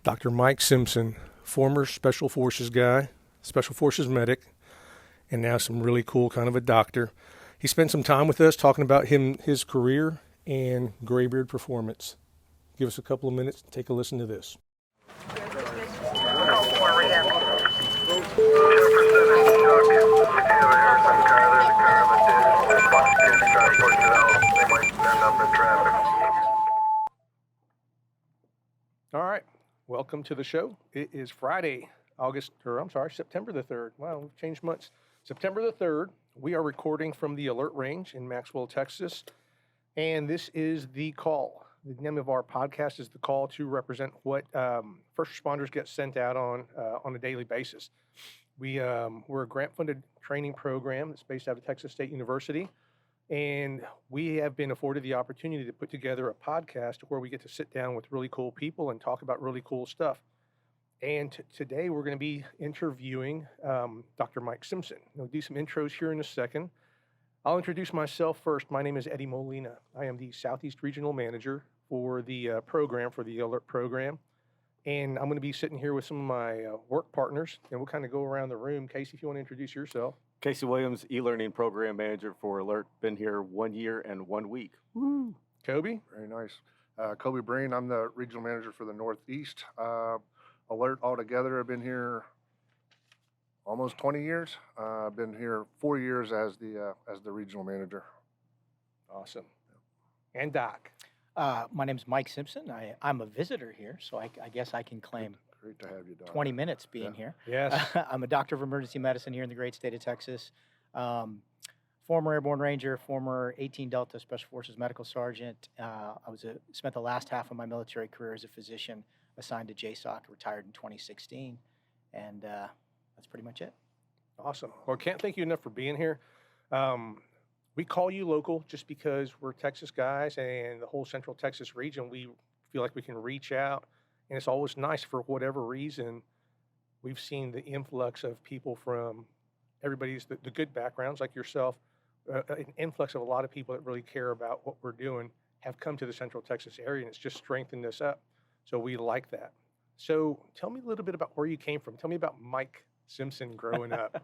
Dr. Mike Simpson, former Special Forces guy, Special Forces medic, and now some really cool kind of a doctor. He spent some time with us talking about his career and Graybeard performance. Give us a couple of minutes and take a listen to this. All right, welcome to the show. It is Friday, September the 3rd. Wow, we've changed months. September the 3rd, we are recording from the Alert Range in Maxwell, Texas, and this is The Call. The name of our podcast is The Call, to represent what first responders get sent out on a daily basis. We're a grant-funded training program that's based out of Texas State University. And we have been afforded the opportunity to put together a podcast where we get to sit down with really cool people and talk about really cool stuff. And today we're going to be interviewing Dr. Mike Simpson. We'll do some intros here in a second. I'll introduce myself first. My name is Eddie Molina. I am the Southeast Regional Manager for the program, for the Alert program. And I'm going to be sitting here with some of my work partners, and we'll kind of go around the room. Casey, if you want to introduce yourself. Casey Williams, e-learning program manager for Alert. Been here 1 year and 1 week. Woo. Kobe? Very nice. Kobe Breen, I'm the regional manager for the Northeast. Alert altogether, I've been here almost 20 years. I've been here 4 years as the regional manager. Awesome. And Doc? My name's Mike Simpson. I'm a visitor here, so I guess I can claim Great to have you, Doc. 20 minutes being here. Yes. I'm a doctor of emergency medicine here in the great state of Texas. Former Airborne Ranger, former 18 Delta Special Forces Medical Sergeant. I spent the last half of my military career as a physician, assigned to JSOC, retired in 2016, and that's pretty much it. Awesome. Well, can't thank you enough for being here. We call you local just because we're Texas guys, and the whole Central Texas region, we feel like we can reach out. And it's always nice, for whatever reason, we've seen the influx of people from everybody's, the good backgrounds like yourself, an influx of a lot of people that really care about what we're doing have come to the Central Texas area, and it's just strengthened us up. So we like that. So tell me a little bit about where you came from. Tell me about Mike Simpson growing up.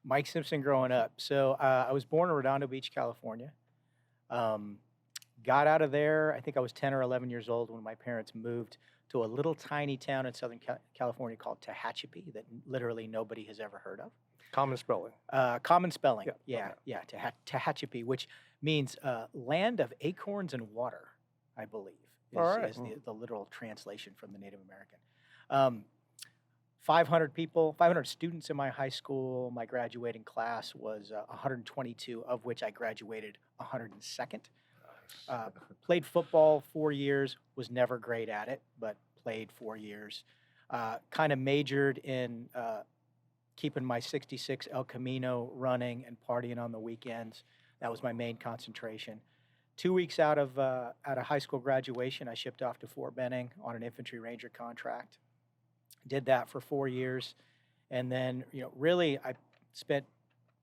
Mike Simpson growing up. So I was born in Redondo Beach, California. Got out of there, I think I was 10 or 11 years old when my parents moved to a little tiny town in Southern California called Tehachapi that literally nobody has ever heard of. Common spelling. Common spelling, Yeah. yeah, Tehachapi, which means land of acorns and water, I believe, is the literal translation from the Native American. 500 people, 500 students in my high school. My graduating class was 122, of which I graduated 102nd. Played football 4 years, was never great at it, but played 4 years. Kind of majored in keeping my 66 El Camino running and partying on the weekends. That was my main concentration. 2 weeks out of high school graduation, I shipped off to Fort Benning on an infantry ranger contract. Did that for 4 years, and then really I spent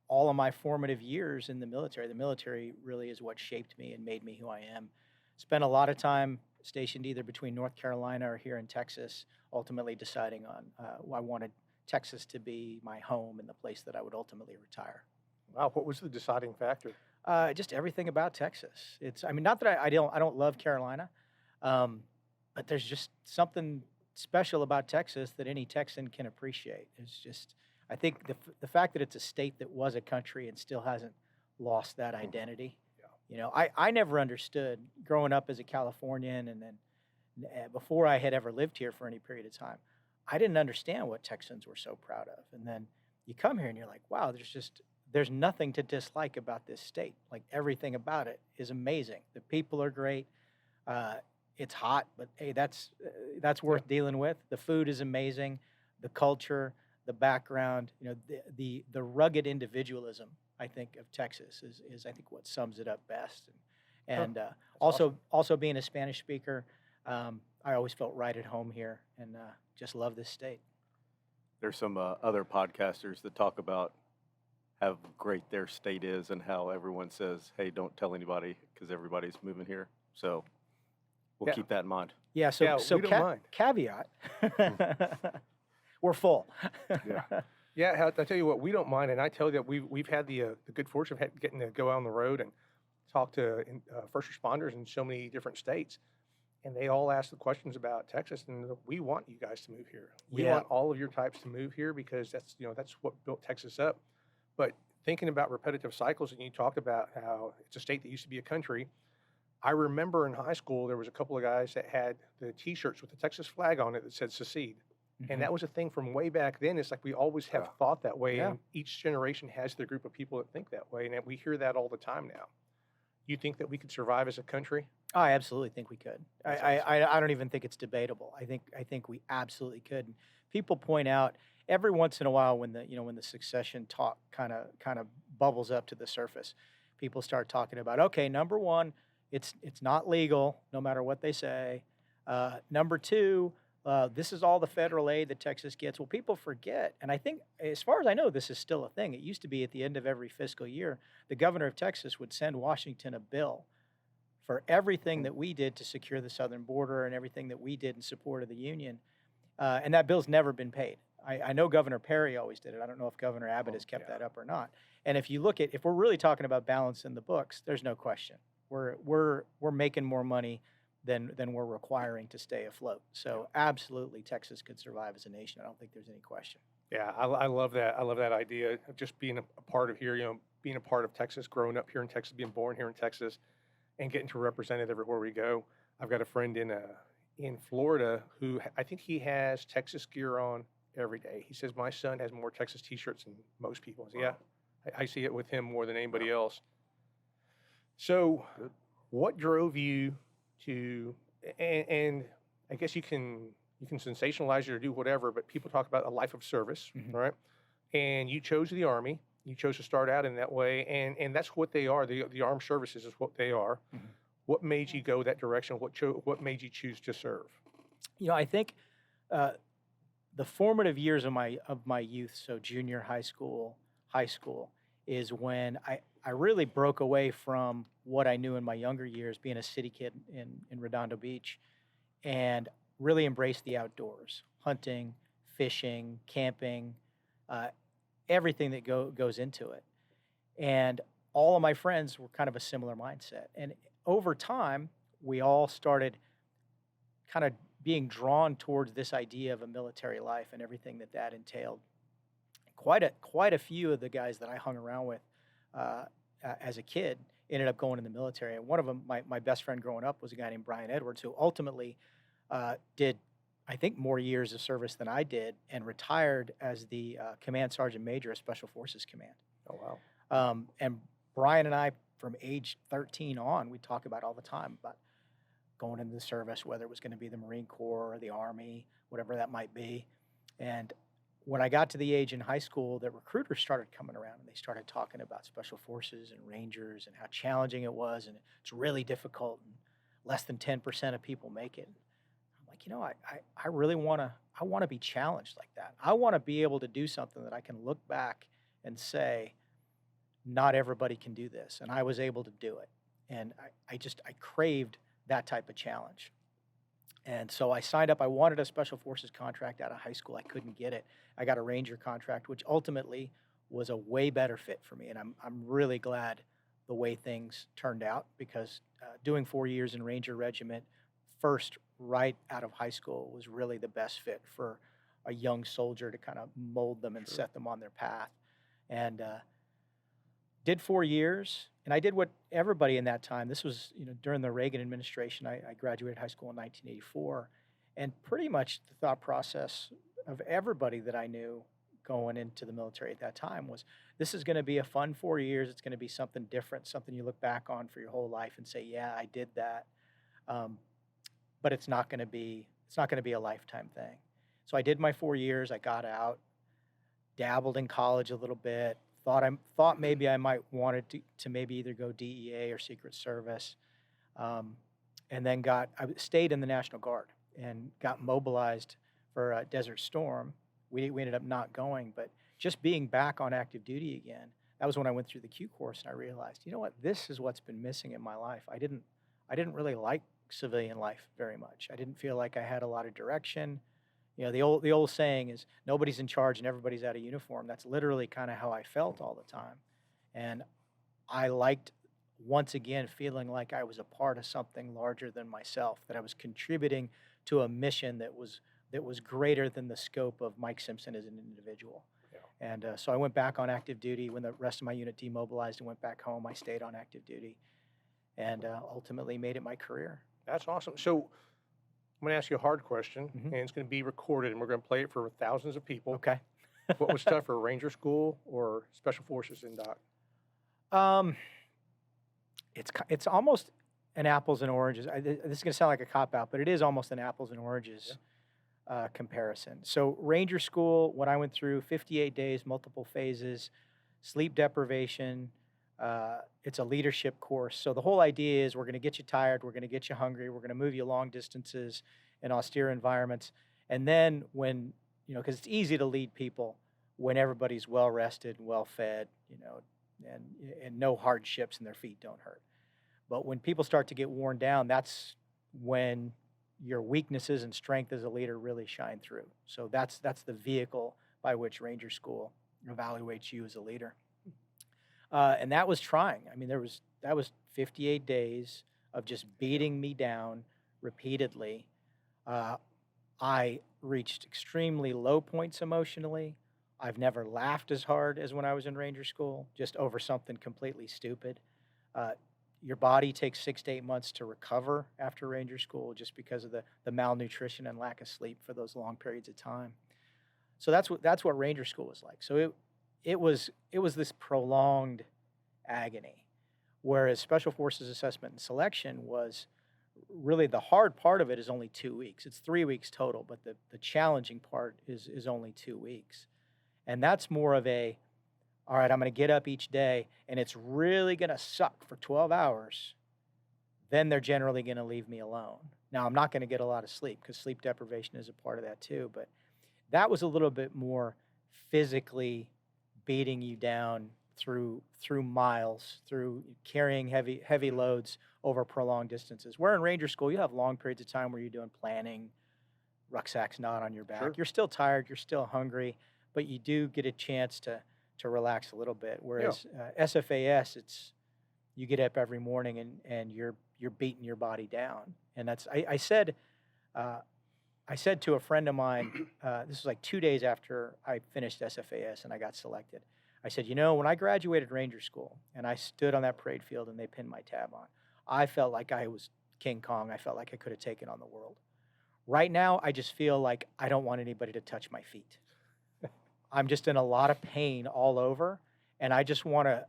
all of my formative years in the military. The military really is what shaped me and made me who I am. Spent a lot of time stationed either between North Carolina or here in Texas, ultimately deciding on I wanted Texas to be my home and the place that I would ultimately retire. Wow, what was the deciding factor? Just everything about Texas. Not that I don't love Carolina, but there's just something special about Texas that any Texan can appreciate. It's just, I think the fact that it's a state that was a country and still hasn't lost that identity. Yeah. I never understood growing up as a Californian, and then before I had ever lived here for any period of time, I didn't understand what Texans were so proud of. And then you come here and you're like, wow, there's nothing to dislike about this state. Like, everything about it is amazing. The people are great. It's hot, but hey, that's worth dealing with. The food is amazing. The culture, the background, the rugged individualism, I think, of Texas is I think what sums it up best. And also being a Spanish speaker, I always felt right at home here, and just love this state. There's some other podcasters that talk about how great their state is and how everyone says, hey, don't tell anybody because everybody's moving here. So We'll Yeah. keep that in mind. Yeah, so Yeah, so we don't mind. caveat, we're full. Yeah. Yeah, I tell you what, we don't mind, and I tell you that we've had the good fortune of getting to go out on the road and talk to first responders in so many different states, and they all ask the questions about Texas, and we want you guys to move here. We Yeah. want all of your types to move here because that's what built Texas up. But thinking about repetitive cycles, and you talked about how it's a state that used to be a country. I remember in high school there was a couple of guys that had the T-shirts with the Texas flag on it that said "Secede." And that was a thing from way back then. It's like we always have Yeah. thought that way, Yeah. and each generation has their group of people that think that way, and we hear that all the time now. You think that we could survive as a country? I absolutely think we could. That's I don't even think it's debatable. I think we absolutely could. And people point out every once in a while when the succession talk kind of bubbles up to the surface, people start talking about, okay, number one, it's not legal no matter what they say. Number two, this is all the federal aid that Texas gets. Well, people forget, and I think, as far as I know, this is still a thing. It used to be at the end of every fiscal year, the governor of Texas would send Washington a bill for everything that we did to secure the southern border and everything that we did in support of the Union, and that bill's never been paid. I know Governor Perry always did it. I don't know if Governor Abbott has kept that up or not. And if we're really talking about balance in the books, there's no question. We're making more money than we're requiring to stay afloat. So absolutely, Texas could survive as a nation. I don't think there's any question. Yeah, I love that. I love that idea of just being a part of here. Being a part of Texas, growing up here in Texas, being born here in Texas, and getting to represent it everywhere we go. I've got a friend in Florida who I think he has Texas gear on every day. He says my son has more Texas T-shirts than most people. So, yeah, I see it with him more than anybody else. So, what drove you to? And I guess you can sensationalize it or do whatever, but people talk about a life of service, right? And you chose the Army. You chose to start out in that way, and that's what they are. The armed services is what they are. What made you go that direction? What made you choose to serve? I think the formative years of my youth, so junior high school, is when I really broke away from what I knew in my younger years, being a city kid in Redondo Beach, and really embraced the outdoors, hunting, fishing, camping, everything that goes into it. And all of my friends were kind of a similar mindset. And over time, we all started kind of being drawn towards this idea of a military life and everything that entailed. Quite a few of the guys that I hung around with as a kid ended up going in the military. And one of them, my best friend growing up, was a guy named Brian Edwards, who ultimately did, I think, more years of service than I did, and retired as the Command Sergeant Major of Special Forces Command. Oh, wow. And Brian and I, from age 13 on, we talk about all the time about going into the service, whether it was going to be the Marine Corps or the Army, whatever that might be. And when I got to the age in high school that recruiters started coming around and they started talking about Special Forces and Rangers and how challenging it was, and it's really difficult, and less than 10% of people make it. I'm like, I really want to be challenged like that. I want to be able to do something that I can look back and say, not everybody can do this, and I was able to do it. And I craved that type of challenge. And so I signed up. I wanted a Special Forces contract out of high school. I couldn't get it. I got a Ranger contract, which ultimately was a way better fit for me. And I'm really glad the way things turned out, because doing 4 years in Ranger Regiment, first right out of high school, was really the best fit for a young soldier to kind of mold them and set them on their path. And did 4 years, and I did what everybody in that time. This was during the Reagan administration. I graduated high school in 1984, and pretty much the thought process of everybody that I knew going into the military at that time was, this is going to be a fun 4 years. It's going to be something different, something you look back on for your whole life and say, yeah, I did that. But it's not going to be a lifetime thing. So I did my 4 years. I got out, dabbled in college a little bit. Thought maybe I might wanted to maybe either go DEA or Secret Service, and then I stayed in the National Guard and got mobilized for Desert Storm. We ended up not going, but just being back on active duty again, that was when I went through the Q course, and I realized, this is what's been missing in my life. I didn't really like civilian life very much. I didn't feel like I had a lot of direction. The old saying is nobody's in charge and everybody's out of uniform. That's literally kind of how I felt all the time. And I liked, once again, feeling like I was a part of something larger than myself, that I was contributing to a mission that was greater than the scope of Mike Simpson as an individual. Yeah. And so I went back on active duty. When the rest of my unit demobilized and went back home, I stayed on active duty and ultimately made it my career. That's awesome. So I'm going to ask you a hard question, and it's going to be recorded, and we're going to play it for thousands of people. Okay. What was tougher, Ranger School or Special Forces in Doc? It's almost an apples and oranges. This is going to sound like a cop-out, but it is almost an apples and oranges comparison. So Ranger School, what I went through, 58 days, multiple phases, sleep deprivation. It's a leadership course. So the whole idea is we're going to get you tired, we're going to get you hungry, we're going to move you long distances in austere environments. And then when, because it's easy to lead people when everybody's well rested, well fed, and no hardships and their feet don't hurt. But when people start to get worn down, that's when your weaknesses and strength as a leader really shine through. So that's the vehicle by which Ranger School evaluates you as a leader. And that was trying. I mean, that was 58 days of just beating me down repeatedly. I reached extremely low points emotionally. I've never laughed as hard as when I was in Ranger School, just over something completely stupid. Your body takes 6 to 8 months to recover after Ranger School just because of the malnutrition and lack of sleep for those long periods of time. So that's what Ranger School was like. So it was this prolonged agony, whereas Special Forces Assessment and Selection was really the hard part of it is only 2 weeks. It's 3 weeks total, but the challenging part is only 2 weeks. And that's more of all right, I'm going to get up each day, and it's really going to suck for 12 hours. Then they're generally going to leave me alone. Now, I'm not going to get a lot of sleep because sleep deprivation is a part of that too, but that was a little bit more physically beating you down through miles, through carrying heavy loads over prolonged distances. Where in Ranger School, you have long periods of time where you're doing planning, rucksack's not on your back. Sure. You're still tired, you're still hungry, but you do get a chance to relax a little bit. Whereas SFAS, it's you get up every morning and you're beating your body down. And that's I said to a friend of mine, this was like 2 days after I finished SFAS and I got selected. I said, when I graduated Ranger School and I stood on that parade field and they pinned my tab on, I felt like I was King Kong. I felt like I could have taken on the world. Right now, I just feel like I don't want anybody to touch my feet. I'm just in a lot of pain all over, and I just want to,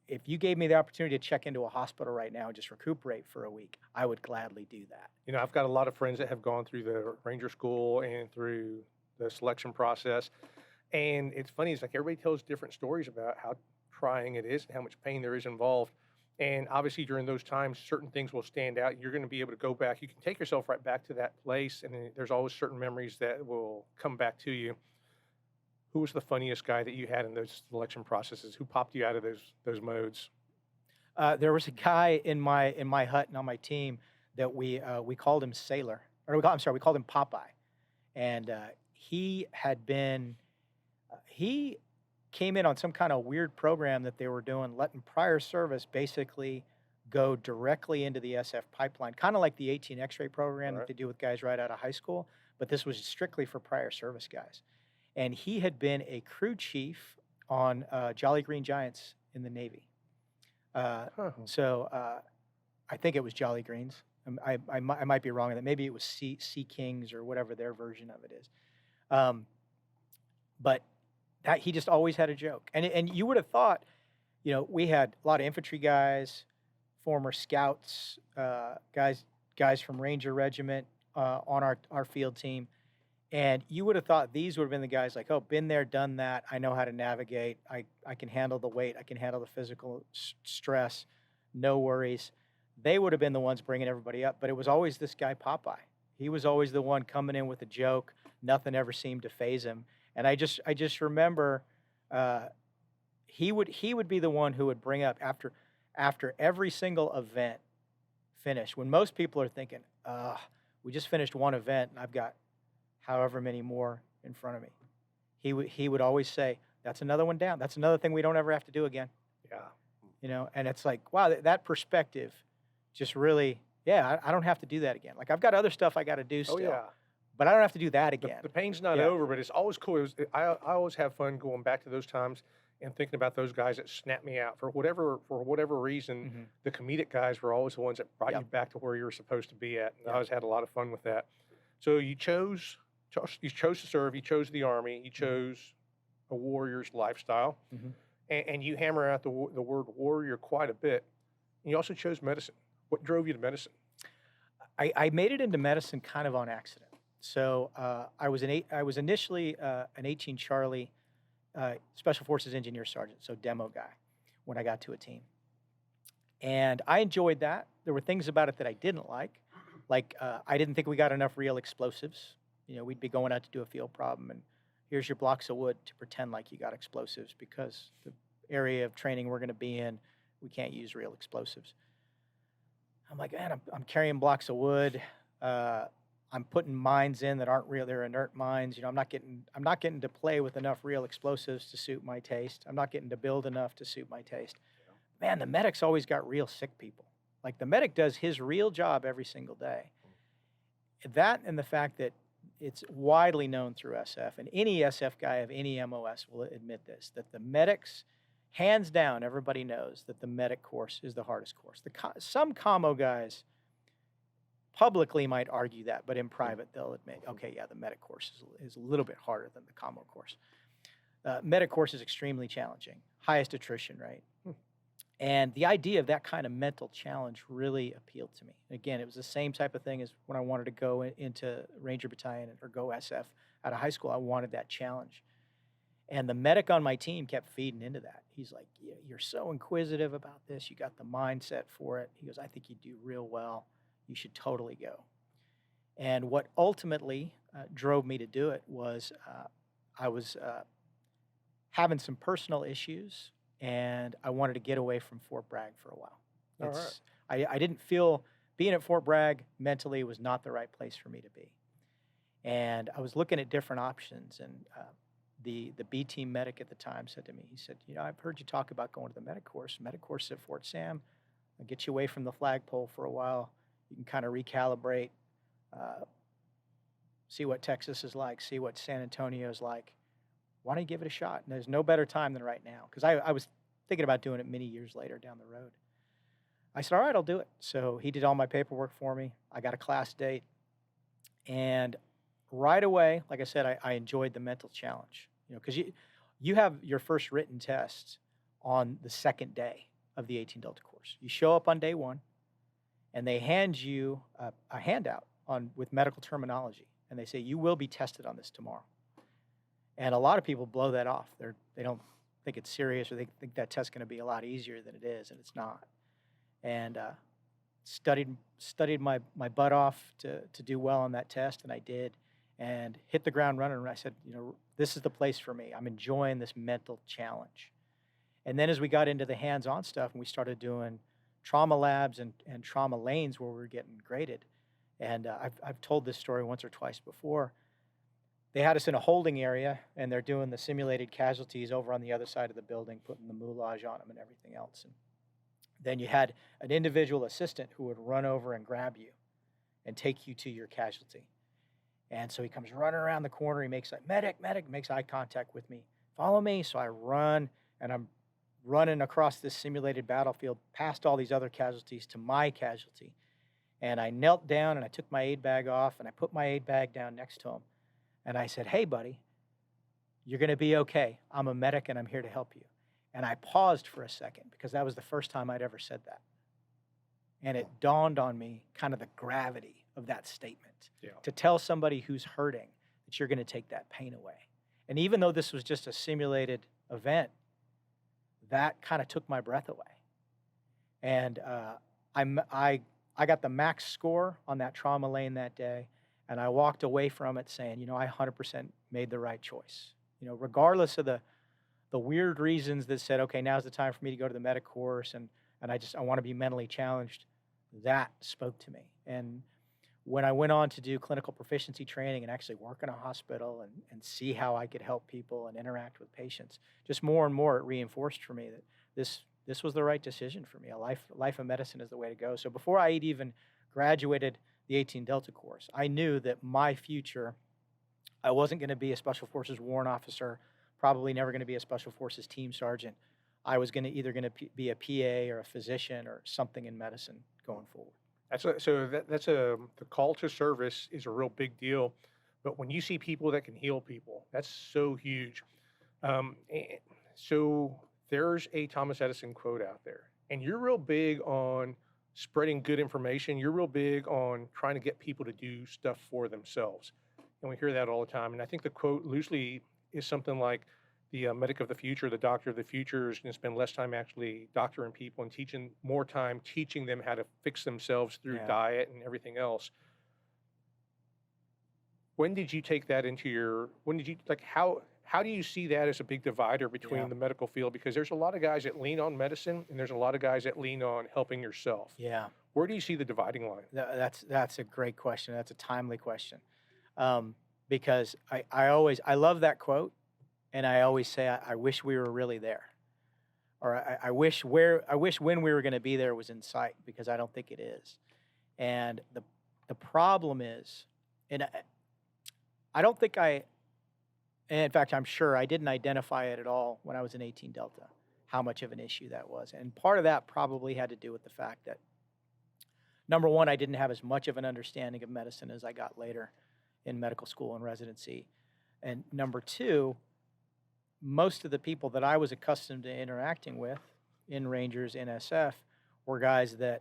if you gave me the opportunity to check into a hospital right now and just recuperate for a week, I would gladly do that. I've got a lot of friends that have gone through the Ranger School and through the selection process, and it's funny, it's like everybody tells different stories about how trying it is and how much pain there is involved. And obviously during those times, certain things will stand out. You're going to be able to go back. You can take yourself right back to that place, and there's always certain memories that will come back to you. Who was the funniest guy that you had in those selection processes? Who popped you out of those modes? There was a guy in my hut and on my team that we called him Sailor, or we called him Popeye, and he came in on some kind of weird program that they were doing, letting prior service basically go directly into the SF pipeline, kind of like the 18 X-ray program that they do with guys right out of high school, but this was strictly for prior service guys. And he had been a crew chief on Jolly Green Giants in the Navy. So I think it was Jolly Greens. I might be wrong on that. Maybe it was Sea Kings or whatever their version of it is. But that he just always had a joke. And you would have thought, we had a lot of infantry guys, former scouts, guys from Ranger Regiment on our field team. And you would have thought these would have been the guys like, been there, done that. I know how to navigate. I can handle the weight. I can handle the physical stress. No worries. They would have been the ones bringing everybody up. But it was always this guy, Popeye. He was always the one coming in with a joke. Nothing ever seemed to faze him. And I just remember he would be the one who would bring up after every single event, finished. When most people are thinking, we just finished one event and I've got however many more in front of me. He would always say, that's another one down. That's another thing we don't ever have to do again. Yeah. You know, and it's like, wow, that perspective just really, I don't have to do that again. Like, I've got other stuff I got to do still, Oh, yeah. but I don't have to do that again. The pain's not Yeah. over, but it's always cool. I always have fun going back to those times and thinking about those guys that snapped me out for whatever reason. Mhm. The comedic guys were always the ones that brought Yep. you back to where you were supposed to be at. And I Yep. always had a lot of fun with that. So you chose to serve. You chose the Army. You chose a warrior's lifestyle, Mhm. and you hammer out the word warrior quite a bit. And you also chose medicine. What drove you to medicine? I made it into medicine kind of on accident. So I was initially an 18 Charlie Special Forces Engineer Sergeant, so demo guy, when I got to a team. And I enjoyed that. There were things about it that I didn't like. Like, I didn't think we got enough real explosives. You know, we'd be going out to do a field problem, and here's your blocks of wood to pretend like you got explosives, because the area of training we're going to be in, we can't use real explosives. I'm like, man, I'm carrying blocks of wood. I'm putting mines in that aren't real. They're inert mines. You know, I'm not getting to play with enough real explosives to suit my taste. I'm not getting to build enough to suit my taste. Man, the medic's always got real sick people. Like, the medic does his real job every single day. That, and the fact that it's widely known through SF, and any SF guy of any MOS will admit this, that the medics, hands down, everybody knows that the medic course is the hardest course. Some commo guys publicly might argue that, but in private they'll admit, okay, yeah, the medic course is a little bit harder than the commo course. Medic course is extremely challenging, highest attrition rate. And the idea of that kind of mental challenge really appealed to me. Again, it was the same type of thing as when I wanted to go into Ranger Battalion or go SF out of high school. I wanted that challenge. And the medic on my team kept feeding into that. He's like, yeah, you're so inquisitive about this. You got the mindset for it. He goes, I think you do real well. You should totally go. And what ultimately drove me to do it was I was having some personal issues, and I wanted to get away from Fort Bragg for a while. All right. I didn't feel being at Fort Bragg mentally was not the right place for me to be. And I was looking at different options, and the B team medic at the time said to me, he said, you know, I've heard you talk about going to the medic course. Medic course at Fort Sam. I'll get you away from the flagpole for a while. You can kind of recalibrate, see what Texas is like, see what San Antonio is like. Why don't you give it a shot? And there's no better time than right now, because I was thinking about doing it many years later down the road. I said, all right, I'll do it. So he did all my paperwork for me. I got a class date. And right away, like I said, I enjoyed the mental challenge. You know, because you have your first written test on the second day of the 18 Delta course. You show up on day one, and they hand you a handout with medical terminology. And they say, you will be tested on this tomorrow. And a lot of people blow that off. They don't think it's serious, or they think that test's going to be a lot easier than it is, and it's not. And studied my butt off to do well on that test, and I did, and hit the ground running. And I said, you know, this is the place for me. I'm enjoying this mental challenge. And then as we got into the hands-on stuff, and we started doing trauma labs and trauma lanes where we were getting graded, and I've told this story once or twice before. They had us in a holding area, and they're doing the simulated casualties over on the other side of the building, putting the moulage on them and everything else. And then you had an individual assistant who would run over and grab you and take you to your casualty. And so he comes running around the corner. He makes like, medic, makes eye contact with me. Follow me. So I run, and I'm running across this simulated battlefield past all these other casualties to my casualty. And I knelt down, and I took my aid bag off, and I put my aid bag down next to him. And I said, hey, buddy, you're going to be okay. I'm a medic, and I'm here to help you. And I paused for a second, because that was the first time I'd ever said that. And it dawned on me kind of the gravity of that statement. Yeah. To tell somebody who's hurting that you're going to take that pain away. And even though this was just a simulated event, that kind of took my breath away. And I got the max score on that trauma lane that day. And I walked away from it saying, you know, I 100% made the right choice. You know, regardless of the weird reasons that said, okay, now's the time for me to go to the medic course, and I want to be mentally challenged. that spoke to me. And when I went on to do clinical proficiency training and actually work in a hospital and see how I could help people and interact with patients, just more and more it reinforced for me that this was the right decision for me. A life of medicine is the way to go. So before I had even graduated the 18 Delta course, I knew that my future, I wasn't going to be a Special Forces warrant officer, probably never going to be a Special Forces team sergeant. I was either going to be a PA or a physician or something in medicine going forward. The call to service is a real big deal. But when you see people that can heal people, that's so huge. So there's a Thomas Edison quote out there, and you're real big on spreading good information. You're real big on trying to get people to do stuff for themselves. And we hear that all the time. And I think the quote loosely is something like, the medic of the future, the doctor of the future is going to spend less time actually doctoring people and more time teaching them how to fix themselves through diet and everything else. When did you take that into how do you see that as a big divider between the medical field? Because there's a lot of guys that lean on medicine and there's a lot of guys that lean on helping yourself. Yeah. Where do you see the dividing line? That's a great question. That's a timely question. Because I love that quote. And I always say, I wish we were really there, or I wish when we were going to be there was in sight, because I don't think it is. And the problem is, and I don't think and in fact, I'm sure I didn't identify it at all when I was in 18 Delta, how much of an issue that was. And part of that probably had to do with the fact that, number one, I didn't have as much of an understanding of medicine as I got later in medical school and residency. And number two, most of the people that I was accustomed to interacting with in Rangers, in SF, were guys that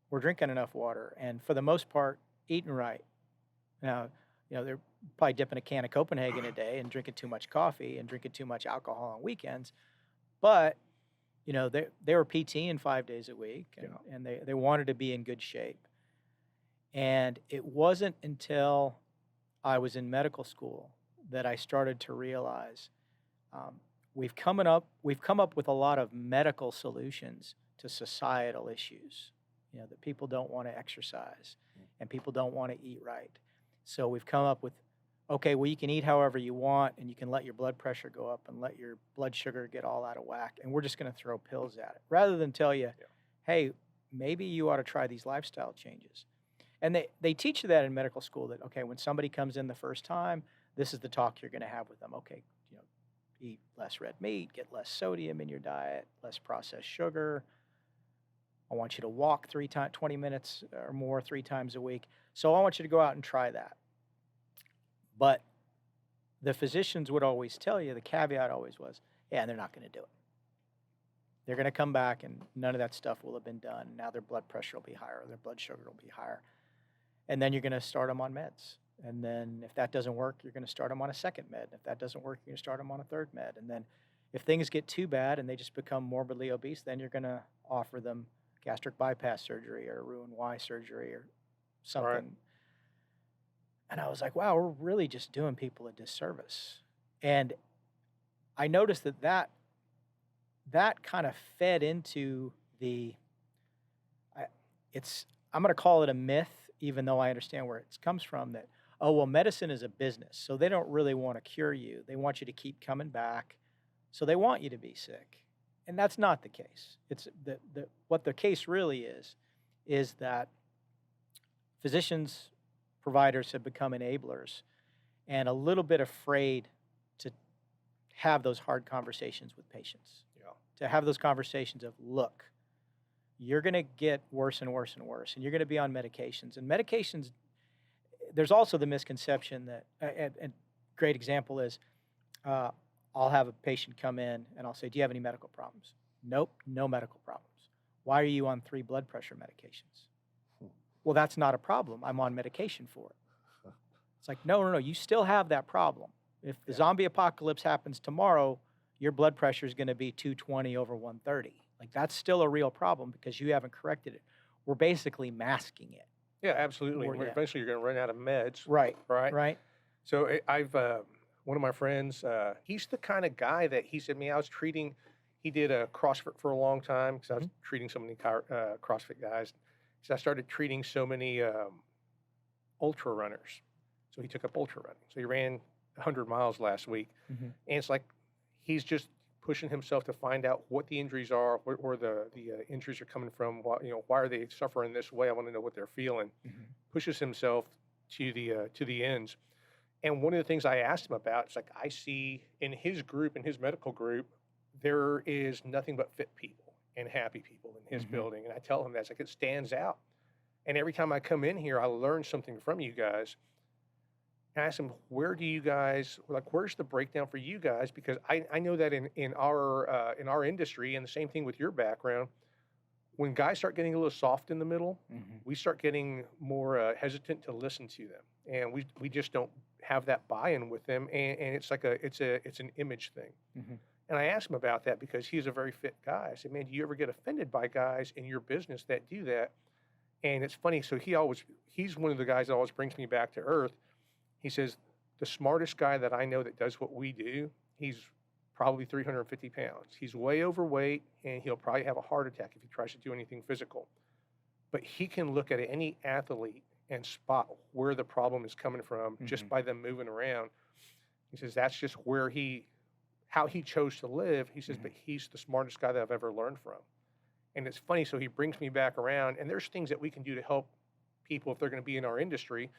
were drinking enough water and, for the most part, eating right. Now, they're probably dipping a can of Copenhagen a day and drinking too much coffee and drinking too much alcohol on weekends. But, they were PTing 5 days a week, and they wanted to be in good shape. And it wasn't until I was in medical school that I started to realize we've come up with a lot of medical solutions to societal issues. That people don't want to exercise and people don't want to eat right. So we've come up with, okay, well, you can eat however you want and you can let your blood pressure go up and let your blood sugar get all out of whack, and we're just going to throw pills at it, rather than tell you, hey, maybe you ought to try these lifestyle changes. And they teach you that in medical school, that, okay, when somebody comes in the first time, this is the talk you're going to have with them. Okay, eat less red meat, get less sodium in your diet, less processed sugar. I want you to walk 20 minutes or more 3 times a week. So I want you to go out and try that. But the physicians would always tell you, the caveat always was, they're not going to do it. They're going to come back and none of that stuff will have been done. Now their blood pressure will be higher, their blood sugar will be higher. And then you're going to start them on meds. And then if that doesn't work, you're going to start them on a second med. If that doesn't work, you're going to start them on a third med. And then if things get too bad and they just become morbidly obese, then you're going to offer them gastric bypass surgery or Roux-en-Y surgery or something. Right. And I was like, wow, we're really just doing people a disservice. And I noticed that kind of fed into I'm going to call it a myth, even though I understand where it comes from, that, oh, well, medicine is a business, so they don't really want to cure you. They want you to keep coming back, so they want you to be sick. And that's not the case. It's what the case really is that physicians, providers have become enablers and a little bit afraid to have those hard conversations with patients. To have those conversations of, look, you're going to get worse and worse and worse, and you're going to be on medications. And medications, there's also the misconception that, a great example is, I'll have a patient come in and I'll say, do you have any medical problems? Nope, no medical problems. Why are you on 3 blood pressure medications? Well, that's not a problem. I'm on medication for it. It's like, no, you still have that problem. If the zombie apocalypse happens tomorrow, your blood pressure is going to be 220 over 130. Like, that's still a real problem because you haven't corrected it. We're basically masking it. Yeah, absolutely. Eventually, you're going to run out of meds. Right. So I've one of my friends, he's the kind of guy that he said to me, he did a CrossFit for a long time because I was treating so many CrossFit guys. So I started treating so many ultra runners. So he took up ultra running. So he ran 100 miles last week. Mm-hmm. And it's like he's just pushing himself to find out what the injuries are, where the injuries are coming from. Why are they suffering this way? I want to know what they're feeling. Mm-hmm. Pushes himself to the ends. And one of the things I asked him about, it's like I see in his group, in his medical group, there is nothing but fit people and happy people in his building. And I tell him that's like it stands out. And every time I come in here, I learn something from you guys. And I asked him, where do you guys, like, where's the breakdown for you guys? Because I know that in our industry, and the same thing with your background, when guys start getting a little soft in the middle, we start getting more hesitant to listen to them, and we just don't have that buy-in with them, and it's like it's an image thing. And I asked him about that because he's a very fit guy. I said, man, do you ever get offended by guys in your business that do that? And it's funny. So he's one of the guys that always brings me back to earth. He says, the smartest guy that I know that does what we do, he's probably 350 pounds. He's way overweight, and he'll probably have a heart attack if he tries to do anything physical. But he can look at any athlete and spot where the problem is coming from just by them moving around. He says, that's just how he chose to live. He says, but he's the smartest guy that I've ever learned from. And it's funny, so he brings me back around, and there's things that we can do to help people if they're going to be in our industry.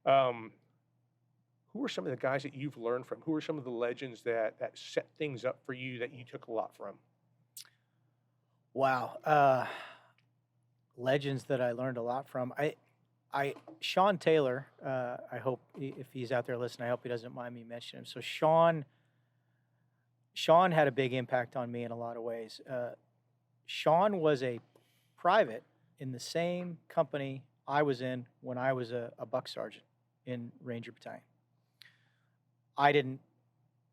Who are some of the guys that you've learned from? Who are some of the legends that set things up for you that you took a lot from? Wow. Legends that I learned a lot from. Sean Taylor, I hope if he's out there listening, I hope he doesn't mind me mentioning him. So Sean had a big impact on me in a lot of ways. Sean was a private in the same company I was in when I was a buck sergeant in Ranger Battalion.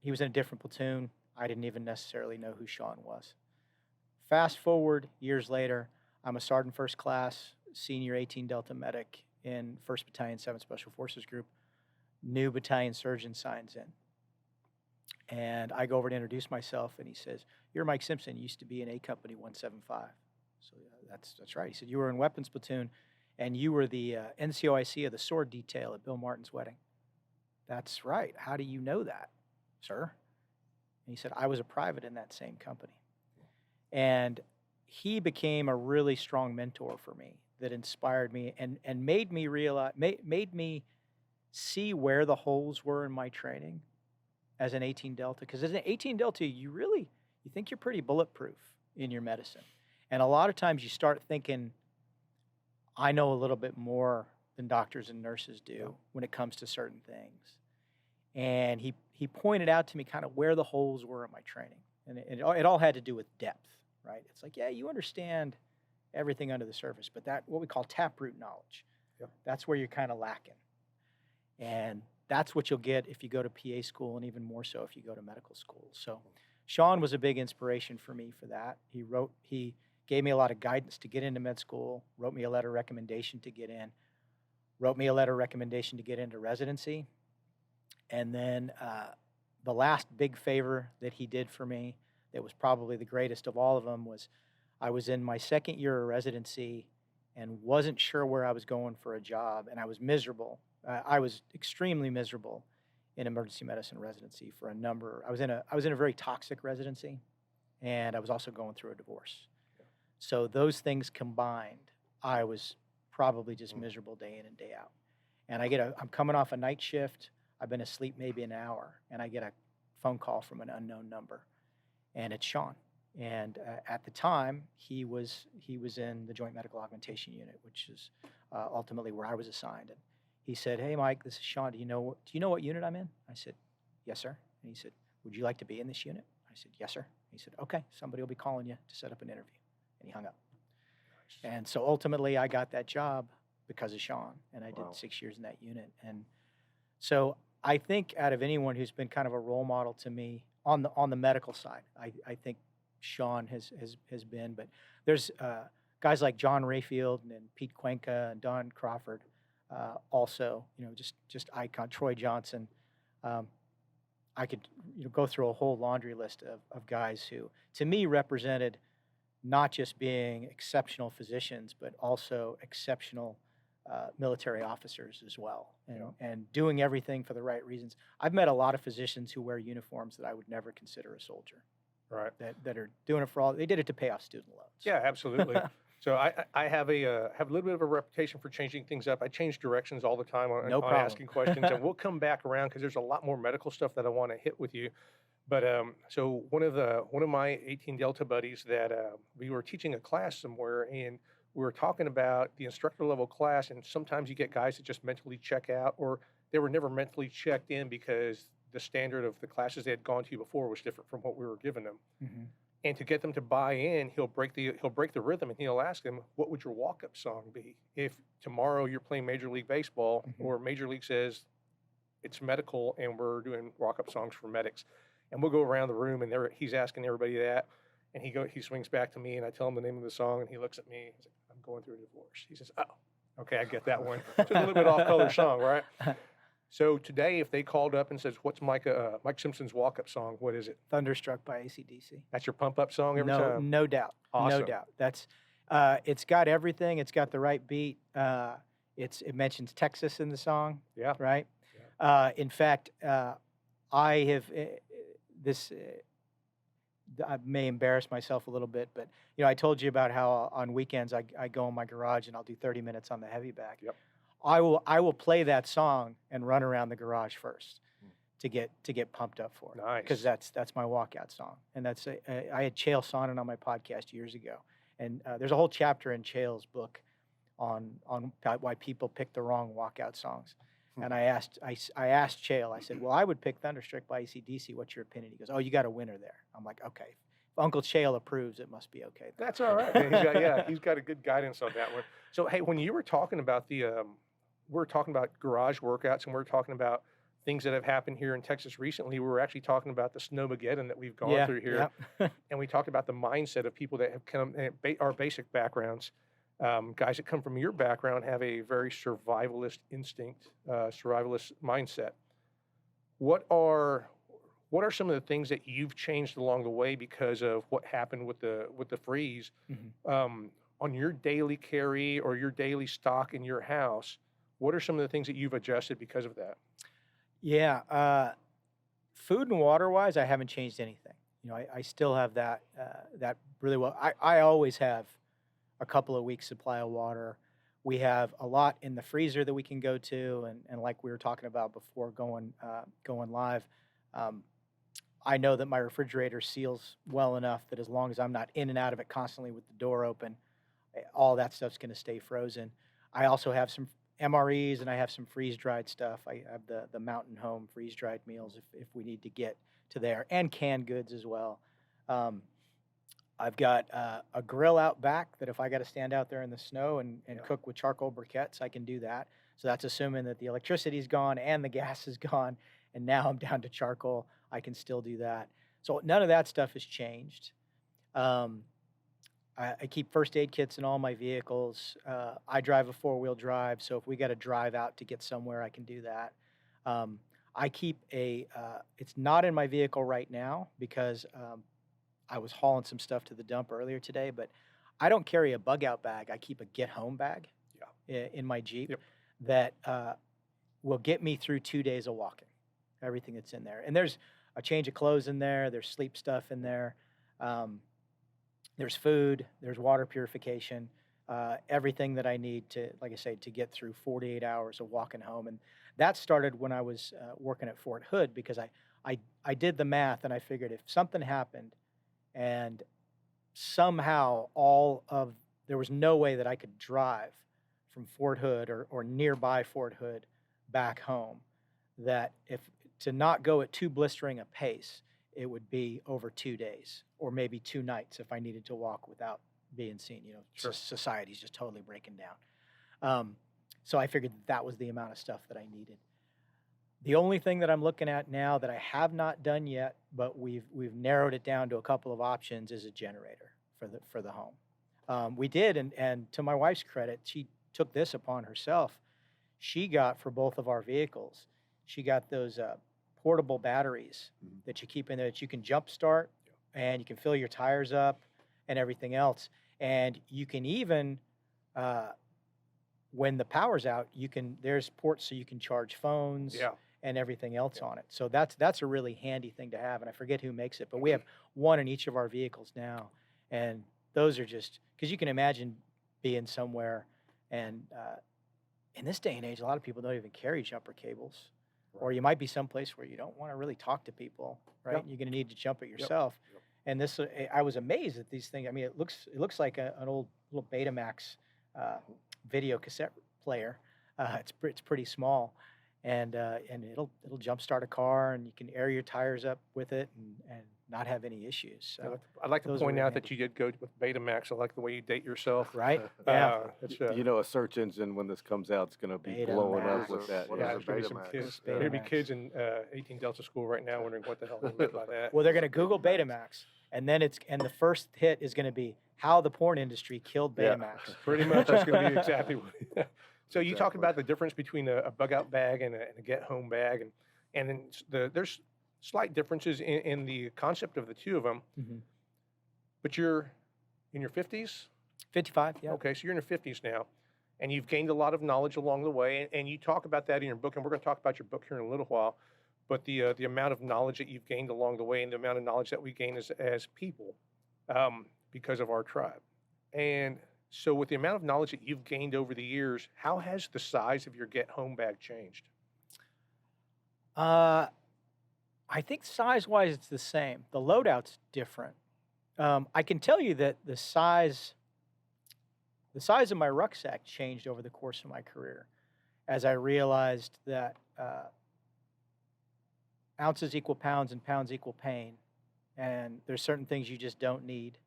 He was in a different platoon. I didn't even necessarily know who Sean was. Fast forward years later, I'm a sergeant first class, senior 18 Delta medic in 1st Battalion, 7th Special Forces Group. New battalion surgeon signs in. And I go over to introduce myself, and he says, you're Mike Simpson, you used to be in A Company 175. So yeah, that's right. He said, you were in weapons platoon, and you were the NCOIC of the sword detail at Bill Martin's wedding. That's right. How do you know that, sir? And he said, I was a private in that same company. And he became a really strong mentor for me that inspired me and made me realize, made me see where the holes were in my training as an 18 Delta. Because as an 18 Delta, you think you're pretty bulletproof in your medicine. And a lot of times you start thinking, I know a little bit more than doctors and nurses do when it comes to certain things. And he pointed out to me kind of where the holes were in my training. And it all had to do with depth, right? It's like, yeah, you understand everything under the surface, but that what we call taproot knowledge, that's where you're kind of lacking. And that's what you'll get if you go to PA school, and even more so if you go to medical school. So Sean was a big inspiration for me for that. He gave me a lot of guidance to get into med school, wrote me a letter of recommendation to get in, wrote me a letter of recommendation to get into residency. And then the last big favor that he did for me that was probably the greatest of all of them was I was in my second year of residency and wasn't sure where I was going for a job, and I was miserable. I was extremely miserable in emergency medicine residency for a number. I was in a very toxic residency, and I was also going through a divorce. So those things combined, I was probably just miserable day in and day out. And I'm coming off a night shift. I've been asleep maybe an hour, and I get a phone call from an unknown number, and it's Sean. And at the time, he was in the Joint Medical Augmentation Unit, which is ultimately where I was assigned. And he said, "Hey, Mike, this is Sean. Do you know what unit I'm in?" I said, "Yes, sir." And he said, "Would you like to be in this unit?" I said, "Yes, sir." He said, "Okay, somebody will be calling you to set up an interview." And he hung up. And so ultimately, I got that job because of Sean, and I did 6 years in that unit. And so I think out of anyone who's been kind of a role model to me on the medical side, I think Sean has been. But there's guys like John Rayfield and Pete Cuenca and Don Crawford, also, just icon. Troy Johnson. I could go through a whole laundry list of guys who, to me, represented not just being exceptional physicians, but also exceptional military officers as well, and doing everything for the right reasons. I've met a lot of physicians who wear uniforms that I would never consider a soldier. Right. That are doing it for all. They did it to pay off student loans. Yeah, absolutely. So I have a little bit of a reputation for changing things up. I change directions all the time on asking questions, and we'll come back around because there's a lot more medical stuff that I want to hit with you. But so one of my 18 Delta buddies that we were teaching a class somewhere, and we were talking about the instructor level class, and sometimes you get guys that just mentally check out, or they were never mentally checked in because the standard of the classes they had gone to before was different from what we were giving them. Mm-hmm. And to get them to buy in, he'll break the rhythm, and he'll ask them, "What would your walk-up song be if tomorrow you're playing Major League Baseball, or Major League says it's medical and we're doing walk-up songs for medics?" And we'll go around the room, and he's asking everybody that, and he swings back to me, and I tell him the name of the song, and he looks at me. He's like, "I'm going through a divorce." He says, "Oh, okay, I get that one." Just a little bit off-color song, right? So today, if they called up and says, "What's Mike Simpson's walk-up song?" What is it? Thunderstruck by AC/DC. That's your pump-up song every time? No doubt. Awesome. No doubt. That's it's got everything. It's got the right beat. It mentions Texas in the song. Yeah. Right. Yeah. In fact, I have this. I may embarrass myself a little bit, but I told you about how on weekends I go in my garage and I'll do 30 minutes on the heavy bag. Yep. I will play that song and run around the garage first to get pumped up for it. Nice. Because that's my walkout song, and that's I had Chael Sonnen on my podcast years ago, and there's a whole chapter in Chael's book on why people pick the wrong walkout songs. And I asked Chael, I said, "Well, I would pick Thunderstruck by AC/DC. What's your opinion?" He goes, "Oh, you got a winner there." I'm like, "Okay, if Uncle Chael approves, it must be okay." That's all right. He's got a good guidance on that one. So hey, when you were talking about we're talking about garage workouts, and we're talking about things that have happened here in Texas recently. We were actually talking about the snowmageddon that we've gone through here, and we talked about the mindset of people that have come our basic backgrounds. Guys that come from your background have a very survivalist instinct, survivalist mindset. What are some of the things that you've changed along the way because of what happened with the freeze on your daily carry or your daily stock in your house? What are some of the things that you've adjusted because of that? Yeah, food and water wise, I haven't changed anything. I still have that really well. I always have a couple of weeks supply of water. We have a lot in the freezer that we can go to, and like we were talking about before going live, I know that my refrigerator seals well enough that as long as I'm not in and out of it constantly with the door open, all that stuff's going to stay frozen. I also have some MREs, and I have some freeze-dried stuff. I have the Mountain Home freeze-dried meals if we need to get to there, and canned goods as well. I've got a grill out back that if I got to stand out there in the snow and cook with charcoal briquettes, I can do that. So that's assuming that the electricity's gone and the gas is gone, and now I'm down to charcoal. I can still do that. So none of that stuff has changed. I keep first aid kits in all my vehicles. I drive a four-wheel drive, so if we got to drive out to get somewhere, I can do that. I keep it's not in my vehicle right now because I was hauling some stuff to the dump earlier today, but I don't carry a bug-out bag. I keep a get-home bag in my Jeep that will get me through 2 days of walking, everything that's in there. And there's a change of clothes in there. There's sleep stuff in there. There's food. There's water purification. Everything that I need to, like I say, to get through 48 hours of walking home. And that started when I was working at Fort Hood because I did the math and I figured if something happened and somehow there was no way that I could drive from Fort Hood or nearby Fort Hood back home, that if to not go at too blistering a pace, it would be over 2 days or maybe 2 nights if I needed to walk without being seen. Sure. Society's just totally breaking down. So I figured that was the amount of stuff that I needed. The only thing that I'm looking at now that I have not done yet, but we've narrowed it down to a couple of options, is a generator for the home. We did, and to my wife's credit, she took this upon herself. She got for both of our vehicles, she got those portable batteries that you keep in there that you can jump start and you can fill your tires up. and everything else. And you can even, when the power's out, there's ports so you can charge phones and everything else on it. So that's a really handy thing to have. And I forget who makes it, but we have one in each of our vehicles now. And those are just, because you can imagine being somewhere, and in this day and age, a lot of people don't even carry jumper cables. Right. Or you might be someplace where you don't want to really talk to people, right? Yep. You're going to need to jump it yourself. Yep. And this, I was amazed at these things. I mean, it looks like an old little Betamax video cassette player. It's pretty small, and it'll jumpstart a car, and you can air your tires up with it and not have any issues. So I'd like to point out that you did go with Betamax. I like the way you date yourself. Right? Yeah. A search engine when this comes out is going to be blowing up with that. There's going to be some kids. There'll be kids in 18 Delta School right now wondering what the hell they meant by that. Well, they're going to Google Betamax, and then the first hit is going to be how the porn industry killed Betamax. Pretty much, that's going to be exactly what. So you talked about the difference between a bug-out bag and a get-home bag, and then there's slight differences in the concept of the two of them. Mm-hmm. But you're in your 50s? 55, yeah. Okay, so you're in your 50s now, and you've gained a lot of knowledge along the way, and you talk about that in your book, and we're going to talk about your book here in a little while. But the amount of knowledge that you've gained along the way, and the amount of knowledge that we gain as people because of our tribe. And so with the amount of knowledge that you've gained over the years, how has the size of your get-home bag changed? I think size-wise it's the same. The loadout's different. I can tell you that the size of my rucksack changed over the course of my career as I realized that ounces equal pounds and pounds equal pain. And there's certain things you just don't need,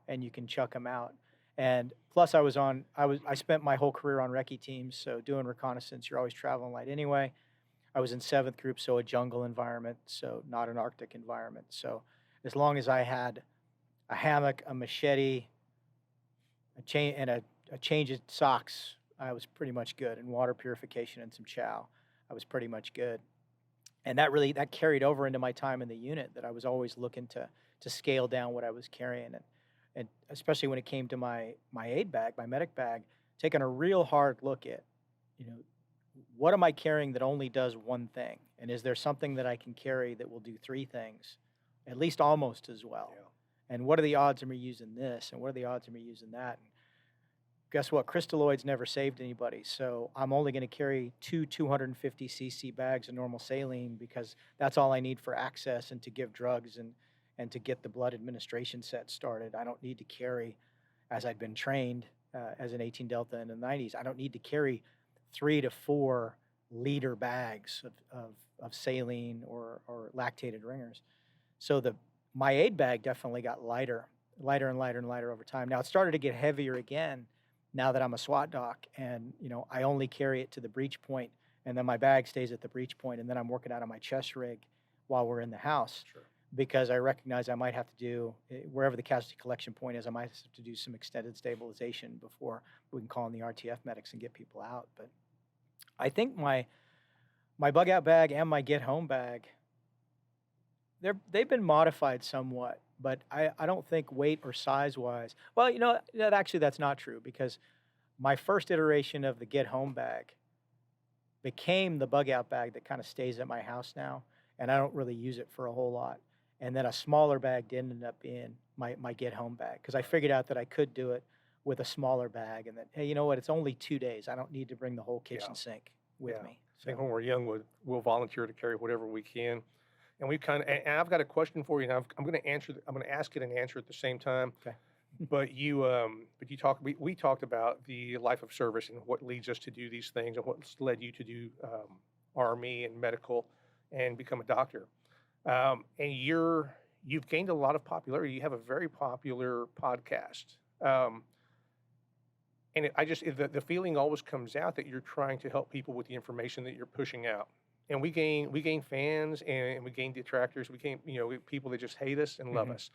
and you can chuck them out. And plus I spent my whole career on recce teams, so doing reconnaissance, you're always traveling light anyway. I was in 7th Group, so a jungle environment, so not an Arctic environment. So as long as I had a hammock, a machete, a change of socks, I was pretty much good. And water purification and some chow, I was pretty much good. And that carried over into my time in the unit, that I was always looking to scale down what I was carrying. And especially when it came to my aid bag, my medic bag, taking a real hard look at, what am I carrying that only does one thing? And is there something that I can carry that will do 3 things, at least almost as well? Yeah. And what are the odds of me using this? And what are the odds of me using that? And guess what? Crystalloids never saved anybody. So I'm only going to carry 2 250 cc bags of normal saline because that's all I need for access and to give drugs and to get the blood administration set started. I don't need to carry, as I'd been trained as an 18 Delta in the 90s, I don't need to carry 3 to 4 liter bags of saline or lactated ringers. So my aid bag definitely got lighter and lighter over time. Now it started to get heavier again now that I'm a SWAT doc, and I only carry it to the breach point, and then my bag stays at the breach point, and then I'm working out of my chest rig while we're in the house. Sure. Because I recognize I might have to do, wherever the casualty collection point is, I might have to do some extended stabilization before we can call in the RTF medics and get people out. But I think my bug out bag and my get home bag, they've been modified somewhat, but I don't think weight or size wise. Well, actually that's not true, because my first iteration of the get home bag became the bug out bag that kind of stays at my house now, and I don't really use it for a whole lot. And then a smaller bag did end up being my get home bag, because I figured out that I could do it with a smaller bag, and that, hey, you know what? It's only 2 days. I don't need to bring the whole kitchen sink with me. So. I think when we're young, we'll volunteer to carry whatever we can. And and I've got a question for you, and I'm going to ask it and answer at the same time. Okay. But we talked about the life of service and what leads us to do these things, and what's led you to do Army and medical and become a doctor. And you've gained a lot of popularity. You have a very popular podcast. And the feeling always comes out that you're trying to help people with the information that you're pushing out. And we gain fans, and we gain detractors. We gain people that just hate us and love us,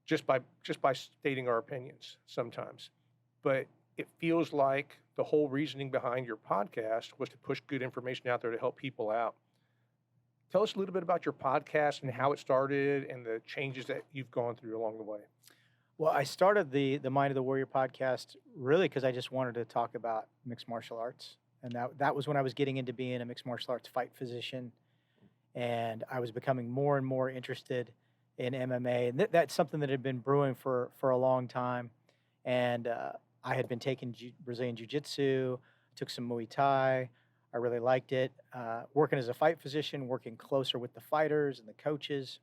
just by stating our opinions sometimes. But it feels like the whole reasoning behind your podcast was to push good information out there to help people out. Tell us a little bit about your podcast and how it started and the changes that you've gone through along the way. Well, I started the Mind of the Warrior podcast really because I just wanted to talk about mixed martial arts, and that was when I was getting into being a mixed martial arts fight physician, and I was becoming more and more interested in MMA, and that's something that had been brewing for a long time, and I had been taking Brazilian Jiu-Jitsu, took some Muay Thai. I really liked it. Working as a fight physician, working closer with the fighters and the coaches.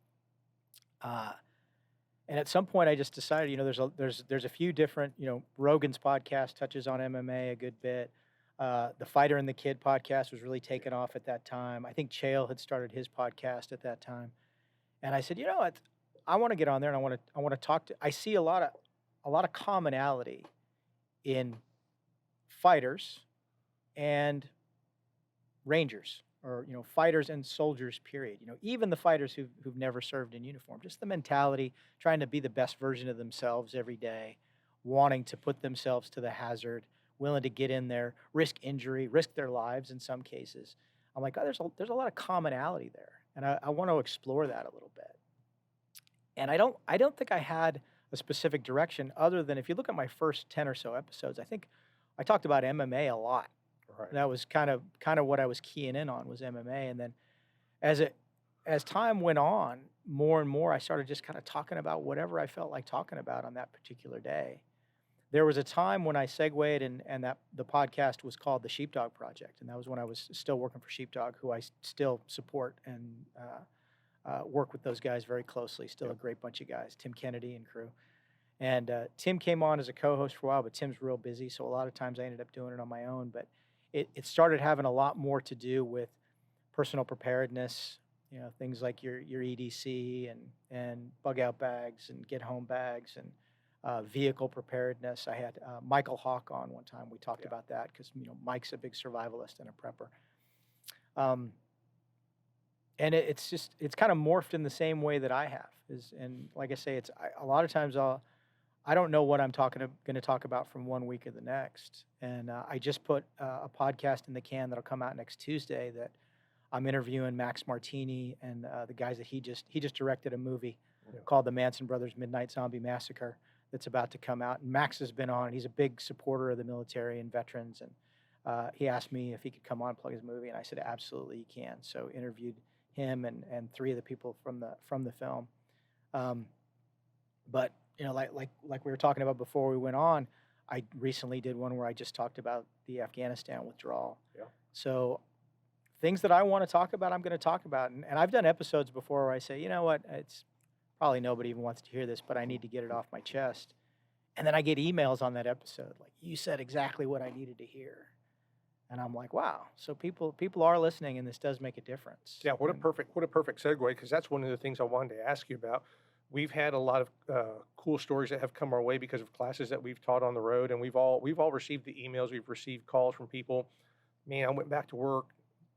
And at some point, I just decided, there's a few different, Rogan's podcast touches on MMA a good bit. The Fighter and the Kid podcast was really taken off at that time. I think Chael had started his podcast at that time, and I said, I want to get on there and I want to talk to. I see a lot of commonality in fighters and rangers, or fighters and soldiers, period. Even the fighters who've never served in uniform, just the mentality, trying to be the best version of themselves every day, wanting to put themselves to the hazard, willing to get in there, risk injury, risk their lives in some cases. I'm like, oh, there's a lot of commonality there, and I want to explore that a little bit. And I don't think I had a specific direction other than, if you look at my first 10 or so episodes, I think I talked about MMA a lot. Right. That was kind of what I was keying in on, was MMA. And then as time went on, more and more, I started just kind of talking about whatever I felt like talking about on that particular day. There was a time when I segued and that the podcast was called the Sheepdog Project. And that was when I was still working for Sheepdog, who I still support and work with those guys very closely. Still a great bunch of guys, Tim Kennedy and crew. And Tim came on as a co-host for a while, but Tim's real busy. So a lot of times I ended up doing it on my own. But it started having a lot more to do with personal preparedness, things like your EDC and bug out bags and get home bags, and vehicle preparedness. I had Michael Hawk on one time. We talked about that because Mike's a big survivalist and a prepper. And it's kind of morphed in the same way that I have. And like I say, a lot of times I don't know what I'm going to talk about from one week to the next. And I just put a podcast in the can that'll come out next Tuesday that I'm interviewing Max Martini and the guys that he just directed a movie called The Manson Brothers Midnight Zombie Massacre that's about to come out. And Max has been on, and he's a big supporter of the military and veterans. And he asked me if he could come on and plug his movie, and I said, absolutely, he can. So interviewed him and three of the people from the film. But like we were talking about before we went on, I recently did one where I just talked about the Afghanistan withdrawal. Yeah. So things that I want to talk about, I'm going to talk about. And I've done episodes before where I say, you know what, it's probably nobody even wants to hear this, but I need to get it off my chest. And then I get emails on that episode, like, you said exactly what I needed to hear. And I'm like, wow. So people are listening, and this does make a difference. Yeah, what a perfect segue, because that's one of the things I wanted to ask you about. We've had a lot of cool stories that have come our way because of classes that we've taught on the road, and we've all received the emails. We've received calls from people. Man, I went back to work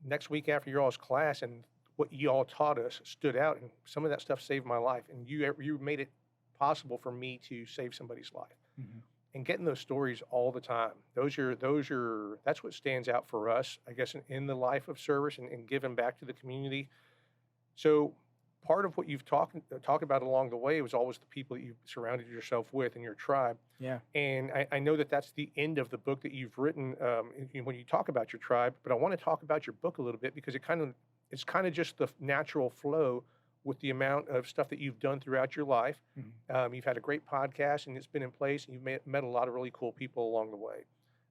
next week after your all's class, and what you all taught us stood out, and some of that stuff saved my life. And you made it possible for me to save somebody's life. Mm-hmm. And getting those stories all the time, that's what stands out for us, I guess, in the life of service and giving back to the community. So part of what you've talked about along the way was always the people that you've surrounded yourself with in your tribe. Yeah. And I know that that's the end of the book that you've written when you talk about your tribe, but I want to talk about your book a little bit because it's kind of just the natural flow with the amount of stuff that you've done throughout your life. Mm-hmm. You've had a great podcast, and it's been in place, and you've met a lot of really cool people along the way.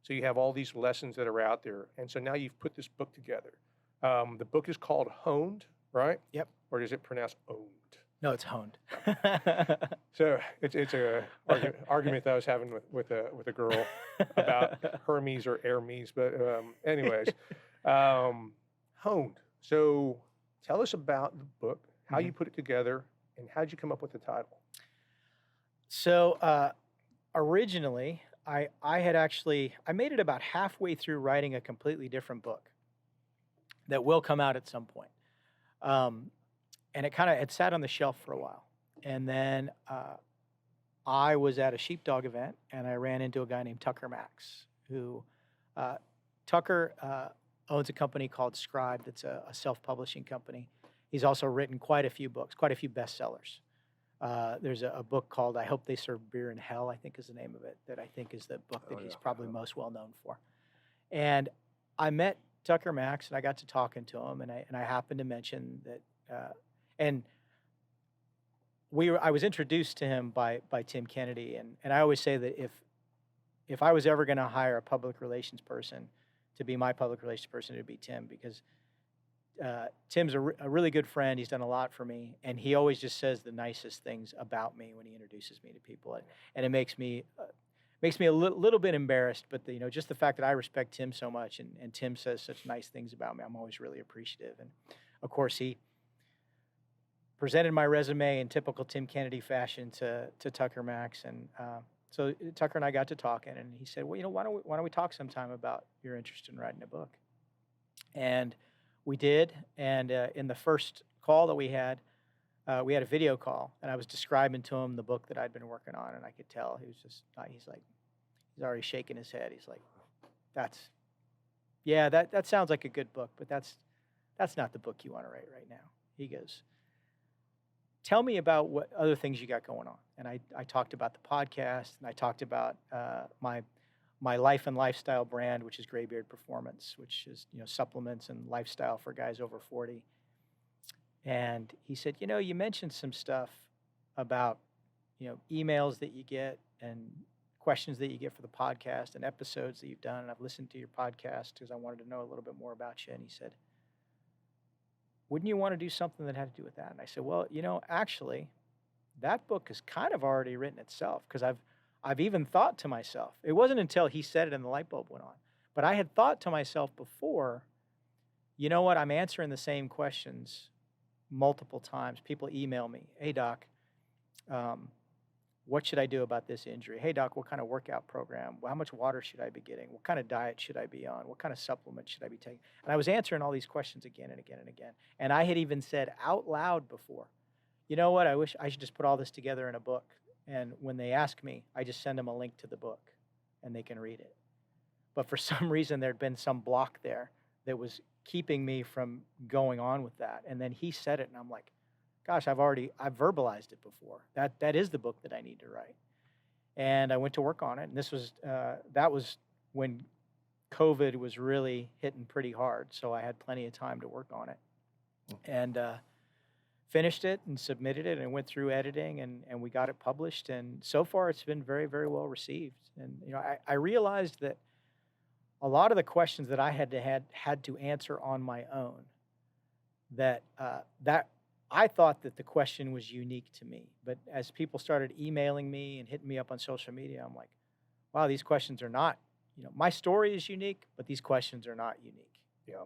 So you have all these lessons that are out there. And so now you've put this book together. The book is called Honed, right? Yep. Or is it pronounced owned? No, it's honed. So it's a argument that I was having with a girl about Hermes or Hermes. But anyways, Honed. So tell us about the book, how you put it together, and how did you come up with the title? So originally, I made it about halfway through writing a completely different book that will come out at some point. And it sat on the shelf for a while. And then I was at a Sheepdog event, and I ran into a guy named Tucker Max, who Tucker owns a company called Scribe that's a self-publishing company. He's also written quite a few books, quite a few bestsellers. There's a book called I Hope They Serve Beer in Hell, I think is the name of it, that I think is the book that he's probably most well known for. And I met Tucker Max, and I got to talking to him, and I happened to mention that, and I was introduced to him by Tim Kennedy, and I always say that if I was ever going to hire a public relations person to be my public relations person, it would be Tim, because Tim's a really good friend. He's done a lot for me, and he always just says the nicest things about me when he introduces me to people, and it makes me a little bit embarrassed. But just the fact that I respect Tim so much, and Tim says such nice things about me, I'm always really appreciative. And of course, he presented my resume in typical Tim Kennedy fashion to Tucker Max, and so Tucker and I got to talking, and he said, well, why don't we talk sometime about your interest in writing a book? And we did, and in the first call that we had a video call, and I was describing to him the book that I'd been working on, and I could tell he was just, he's already shaking his head. He's like, that sounds like a good book, but that's not the book you want to write right now. He goes, tell me about what other things you got going on. And I talked about the podcast, and I talked about my life and lifestyle brand, which is Graybeard Performance, which is supplements and lifestyle for guys over 40. And he said, you mentioned some stuff about emails that you get and questions that you get for the podcast and episodes that you've done. And I've listened to your podcast because I wanted to know a little bit more about you. And he said, wouldn't you want to do something that had to do with that? And I said, well, actually, that book is kind of already written itself, because I've even thought to myself, it wasn't until he said it and the light bulb went on, but I had thought to myself before, you know what, I'm answering the same questions multiple times. People email me, hey, doc, what should I do about this injury? Hey, doc, what kind of workout program? How much water should I be getting? What kind of diet should I be on? What kind of supplements should I be taking? And I was answering all these questions again and again and again. And I had even said out loud before, you know what, I wish I should just put all this together in a book. And when they ask me, I just send them a link to the book, and they can read it. But for some reason, there'd been some block there that was keeping me from going on with that. And then he said it, and I'm like, gosh, I've verbalized it before. That is the book that I need to write. And I went to work on it. And this was that was when COVID was really hitting pretty hard. So I had plenty of time to work on it. And finished it and submitted it and went through editing, and we got it published. And so far, it's been very, very well received. And I realized that a lot of the questions that I had to answer on my own, that I thought that the question was unique to me. But as people started emailing me and hitting me up on social media, I'm like, wow, these questions are not, my story is unique, but these questions are not unique. Yeah.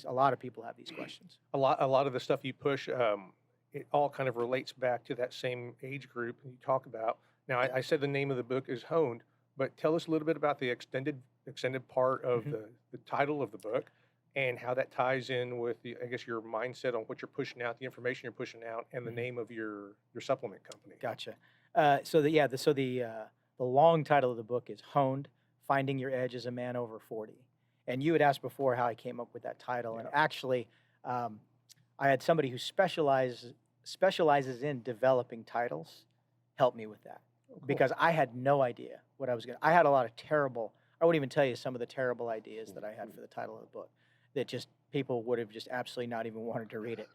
A lot of people have these questions. A lot of the stuff you push, it all kind of relates back to that same age group you talk about. Now, I said the name of the book is Honed, but tell us a little bit about the extended part of the title of the book, and how that ties in with your mindset on what you're pushing out, the information you're pushing out, and the name of your supplement company. Gotcha. The long title of the book is Honed: Finding Your Edge as a Man Over 40. And you had asked before how I came up with that title, and actually, I had somebody who specializes in developing titles help me with that. Cool. Because I had no idea what I was going to. I had a lot of I wouldn't even tell you some of the terrible ideas that I had for the title of the book, that just people would have just absolutely not even wanted to read it.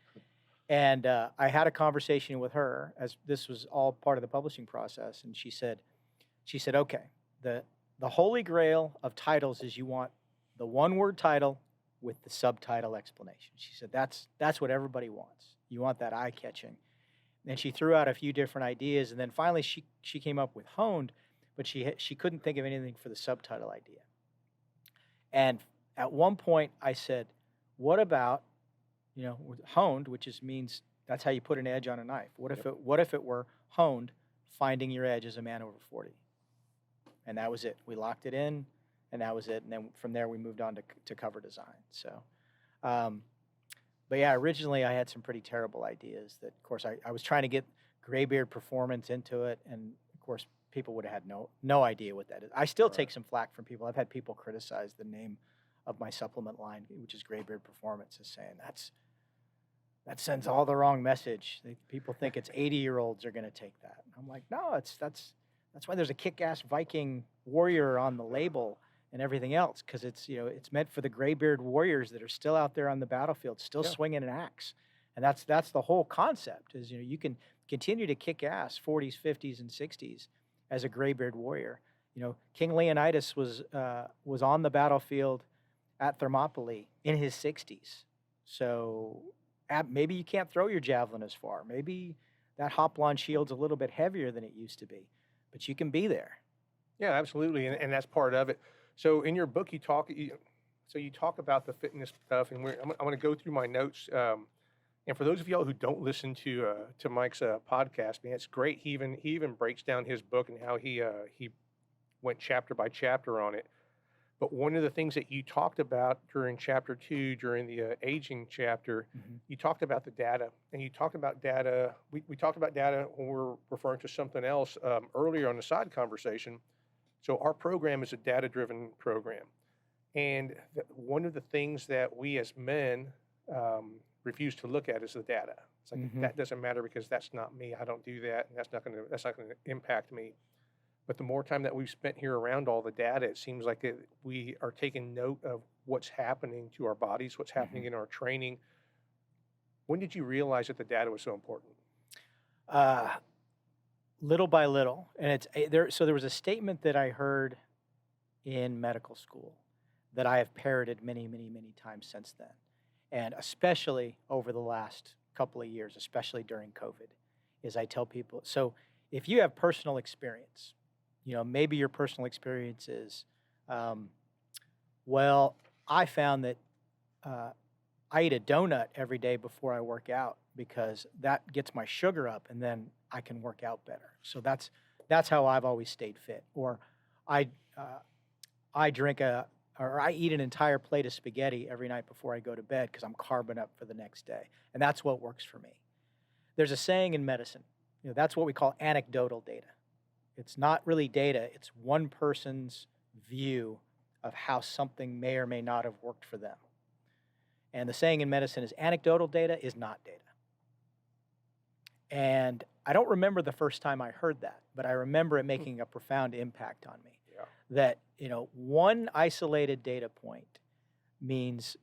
And I had a conversation with her, as this was all part of the publishing process, and she said, okay, the holy grail of titles is you want the one-word title with the subtitle explanation. She said, that's what everybody wants. You want that eye-catching. And she threw out a few different ideas, and then finally she came up with Honed, but she couldn't think of anything for the subtitle idea. And at one point I said, what about, honed, which means that's how you put an edge on a knife. What if it were honed, finding your edge as a man over 40? And that was it. We locked it in, and that was it. And then from there we moved on to cover design. So, but yeah, originally I had some pretty terrible ideas that, of course, I was trying to get Graybeard Performance into it, and of course people would have had no idea what that is. I still take some flack from people. I've had people criticize the name of my supplement line, which is Graybeard Performance, as saying that sends all the wrong message. People think it's 80-year-olds are going to take that. I'm like, no, that's why there's a kick-ass Viking warrior on the label and everything else, because it's meant for the graybeard warriors that are still out there on the battlefield, still swinging an axe. And that's the whole concept is, you can continue to kick ass 40s, 50s, and 60s as a graybeard warrior. King Leonidas was on the battlefield at Thermopylae in his 60s. So maybe you can't throw your javelin as far. Maybe that Hoplon shield's a little bit heavier than it used to be, but you can be there. Yeah, absolutely, and that's part of it. So in your book, you talk about the fitness stuff, and I'm going to go through my notes. And for those of y'all who don't listen to Mike's podcast, man, it's great. He even breaks down his book and how he went chapter by chapter on it. But one of the things that you talked about during chapter 2, during the aging chapter, you talked about the data, and you talked about data. We talked about data when we were referring to something else earlier on the side conversation. So our program is a data-driven program. And one of the things that we as men refuse to look at is the data. It's like, that doesn't matter because that's not me. I don't do that, and that's not going to impact me. But the more time that we've spent here around all the data, it seems like we are taking note of what's happening to our bodies, what's happening in our training. When did you realize that the data was so important? Little by little. And there was a statement that I heard in medical school that I have parroted many, many, many times since then. And especially over the last couple of years, especially during COVID, is I tell people, so if you have personal experience, maybe your personal experience is, well, I found that I eat a donut every day before I work out because that gets my sugar up and then I can work out better. So that's how I've always stayed fit. Or I eat an entire plate of spaghetti every night before I go to bed because I'm carbing up for the next day. And that's what works for me. There's a saying in medicine, that's what we call anecdotal data. It's not really data, it's one person's view of how something may or may not have worked for them. And the saying in medicine is anecdotal data is not data. And I don't remember the first time I heard that, but I remember it making a profound impact on me. Yeah. That, one isolated data point means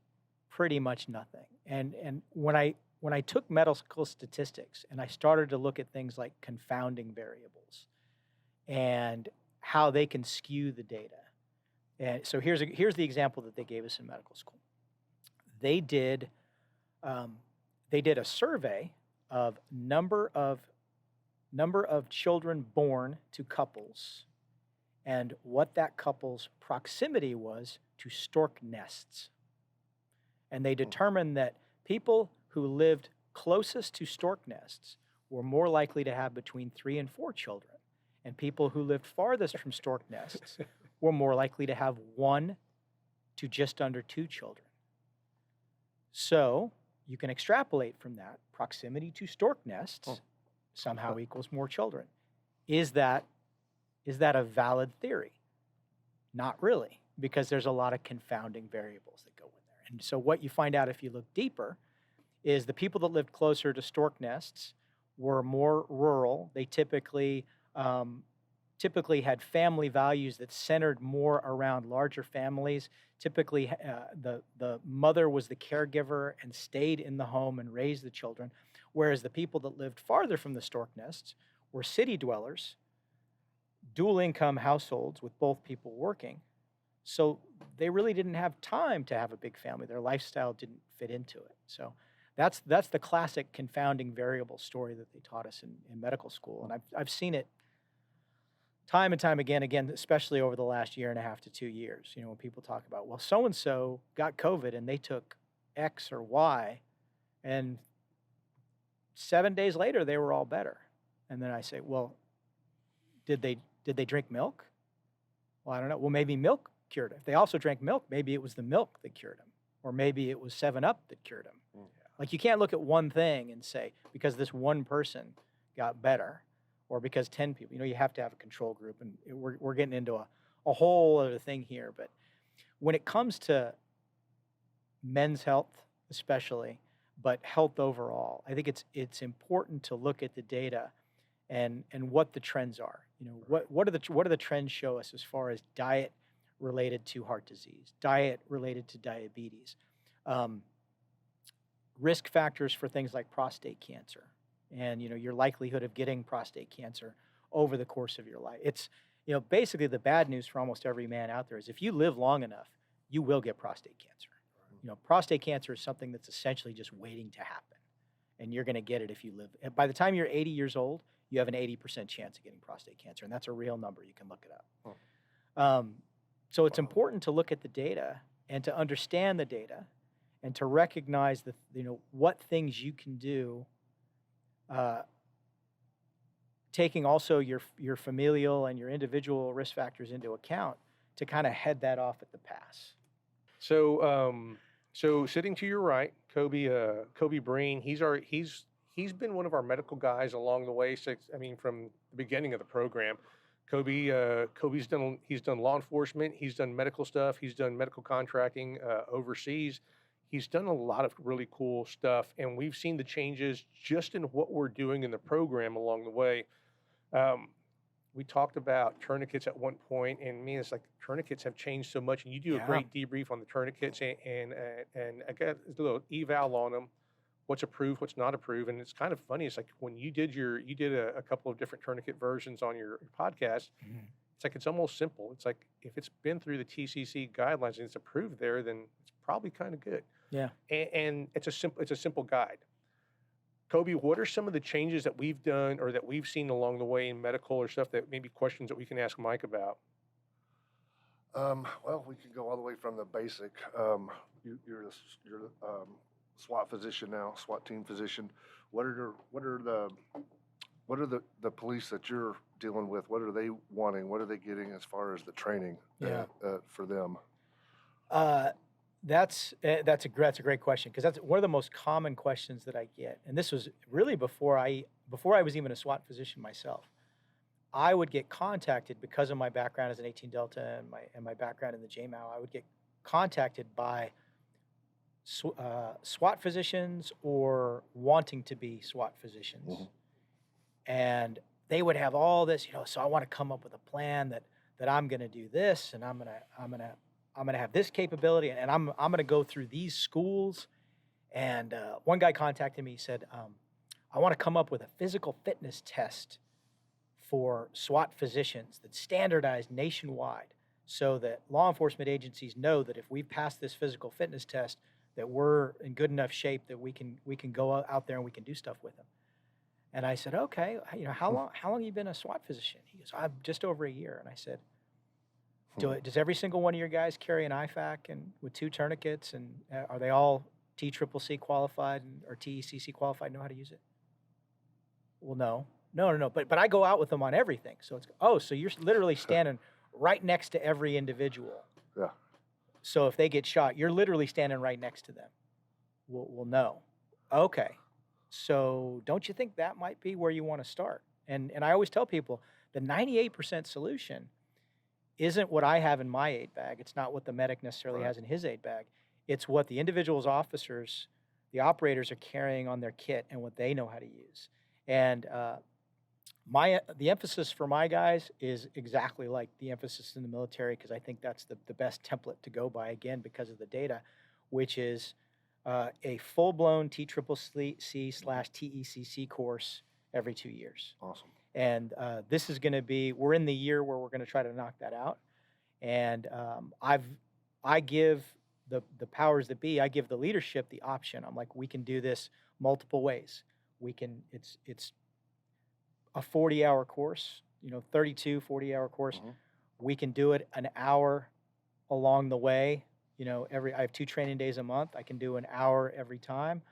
pretty much nothing. And when I took medical statistics and I started to look at things like confounding variables and how they can skew the data. And so here's the example that they gave us in medical school. They did a survey of number of children born to couples and what that couple's proximity was to stork nests. And they determined that people who lived closest to stork nests were more likely to have between 3 and 4 children. And people who lived farthest from stork nests were more likely to have 1 to just under 2 children. So you can extrapolate from that proximity to stork nests somehow equals more children. Is that a valid theory? Not really, because there's a lot of confounding variables that go in there. And so what you find out if you look deeper is the people that lived closer to stork nests were more rural. They typically had family values that centered more around larger families. Typically, the mother was the caregiver and stayed in the home and raised the children, whereas the people that lived farther from the stork nests were city dwellers, dual-income households with both people working. So they really didn't have time to have a big family. Their lifestyle didn't fit into it. So that's the classic confounding variable story that they taught us in medical school. And I've seen it time and time again, especially over the last 1.5 to 2 years, when people talk about, well, so-and-so got COVID and they took X or Y, and 7 days later, they were all better. And then I say, well, did they drink milk? Well, I don't know. Well, maybe milk cured them. If they also drank milk, maybe it was the milk that cured them. Or maybe it was 7-Up that cured them. Yeah. Like, you can't look at one thing and say, because this one person got better, or because 10 people, you have to have a control group. And we're getting into a whole other thing here. But when it comes to men's health, especially, but health overall. I think it's important to look at the data and what the trends are. What are the trends show us as far as diet related to heart disease, diet related to diabetes, risk factors for things like prostate cancer, and your likelihood of getting prostate cancer over the course of your life. It's basically the bad news for almost every man out there is if you live long enough, you will get prostate cancer. Prostate cancer is something that's essentially just waiting to happen, and you're going to get it if you live. By the time you're 80 years old, you have an 80% chance of getting prostate cancer, and that's a real number. You can look it up. So it's important to look at the data and to understand the data and to recognize what things you can do, taking also your familial and your individual risk factors into account to kind of head that off at the pass. So sitting to your right, Kobe Breen, he's been one of our medical guys along the way. From the beginning of the program. Kobe's done law enforcement, he's done medical stuff, he's done medical contracting overseas. He's done a lot of really cool stuff, and we've seen the changes just in what we're doing in the program along the way. We talked about tourniquets at one point, and it's like tourniquets have changed so much, and you do a great debrief on the tourniquets, and I got a little eval on them, what's approved, what's not approved, and it's kind of funny. It's like when you did a couple of different tourniquet versions on your podcast. It's like it's almost simple. It's like if it's been through the TCC guidelines and it's approved there, then it's probably kind of good. Yeah, and it's a simple guide. Kobe, what are some of the changes that we've done or that we've seen along the way in medical or stuff that maybe questions that we can ask Mike about? Well, we can go all the way from the basic. You're the SWAT physician now, SWAT team physician. What are the police that you're dealing with? What are they wanting? What are they getting as far as the training for them? That's a great question, because that's one of the most common questions that I get. And this was really before I was even a SWAT physician myself. I would get contacted because of my background as an 18 Delta and my background in the JMAO. I would get contacted by SWAT physicians or wanting to be SWAT physicians. Mm-hmm. And they would have all this, so I want to come up with a plan that I'm going to do this, and I'm going to have this capability, and I'm going to go through these schools. And one guy contacted me, said, I want to come up with a physical fitness test for SWAT physicians that's standardized nationwide, so that law enforcement agencies know that if we pass this physical fitness test, that we're in good enough shape that we can go out there and we can do stuff with them. And I said, okay, how long have you been a SWAT physician? He goes, I'm just over a year. And I said, does every single one of your guys carry an IFAC and with 2 tourniquets, and are they all TCCC qualified or TECC qualified, know how to use it? Well, no. But I go out with them on everything. So so you're literally standing right next to every individual. Yeah. So if they get shot, you're literally standing right next to them. Well, no. Okay. So don't you think that might be where you want to start? And I always tell people the 98% solution isn't what I have in my aid bag. It's not what the medic necessarily has in his aid bag. It's what the individual's officers, the operators, are carrying on their kit and what they know how to use. And the emphasis for my guys is exactly like the emphasis in the military, because I think that's the best template to go by, again, because of the data, which is a full-blown TCCC/TECC course every 2 years. Awesome. And this is going to be, we're in the year where we're going to try to knock that out. And I give the powers that be, I give the leadership the option. I'm like, we can do this multiple ways. It's a 40-hour course, 40-hour course. Mm-hmm. We can do it an hour along the way. I have 2 training days a month. I can do an hour every time.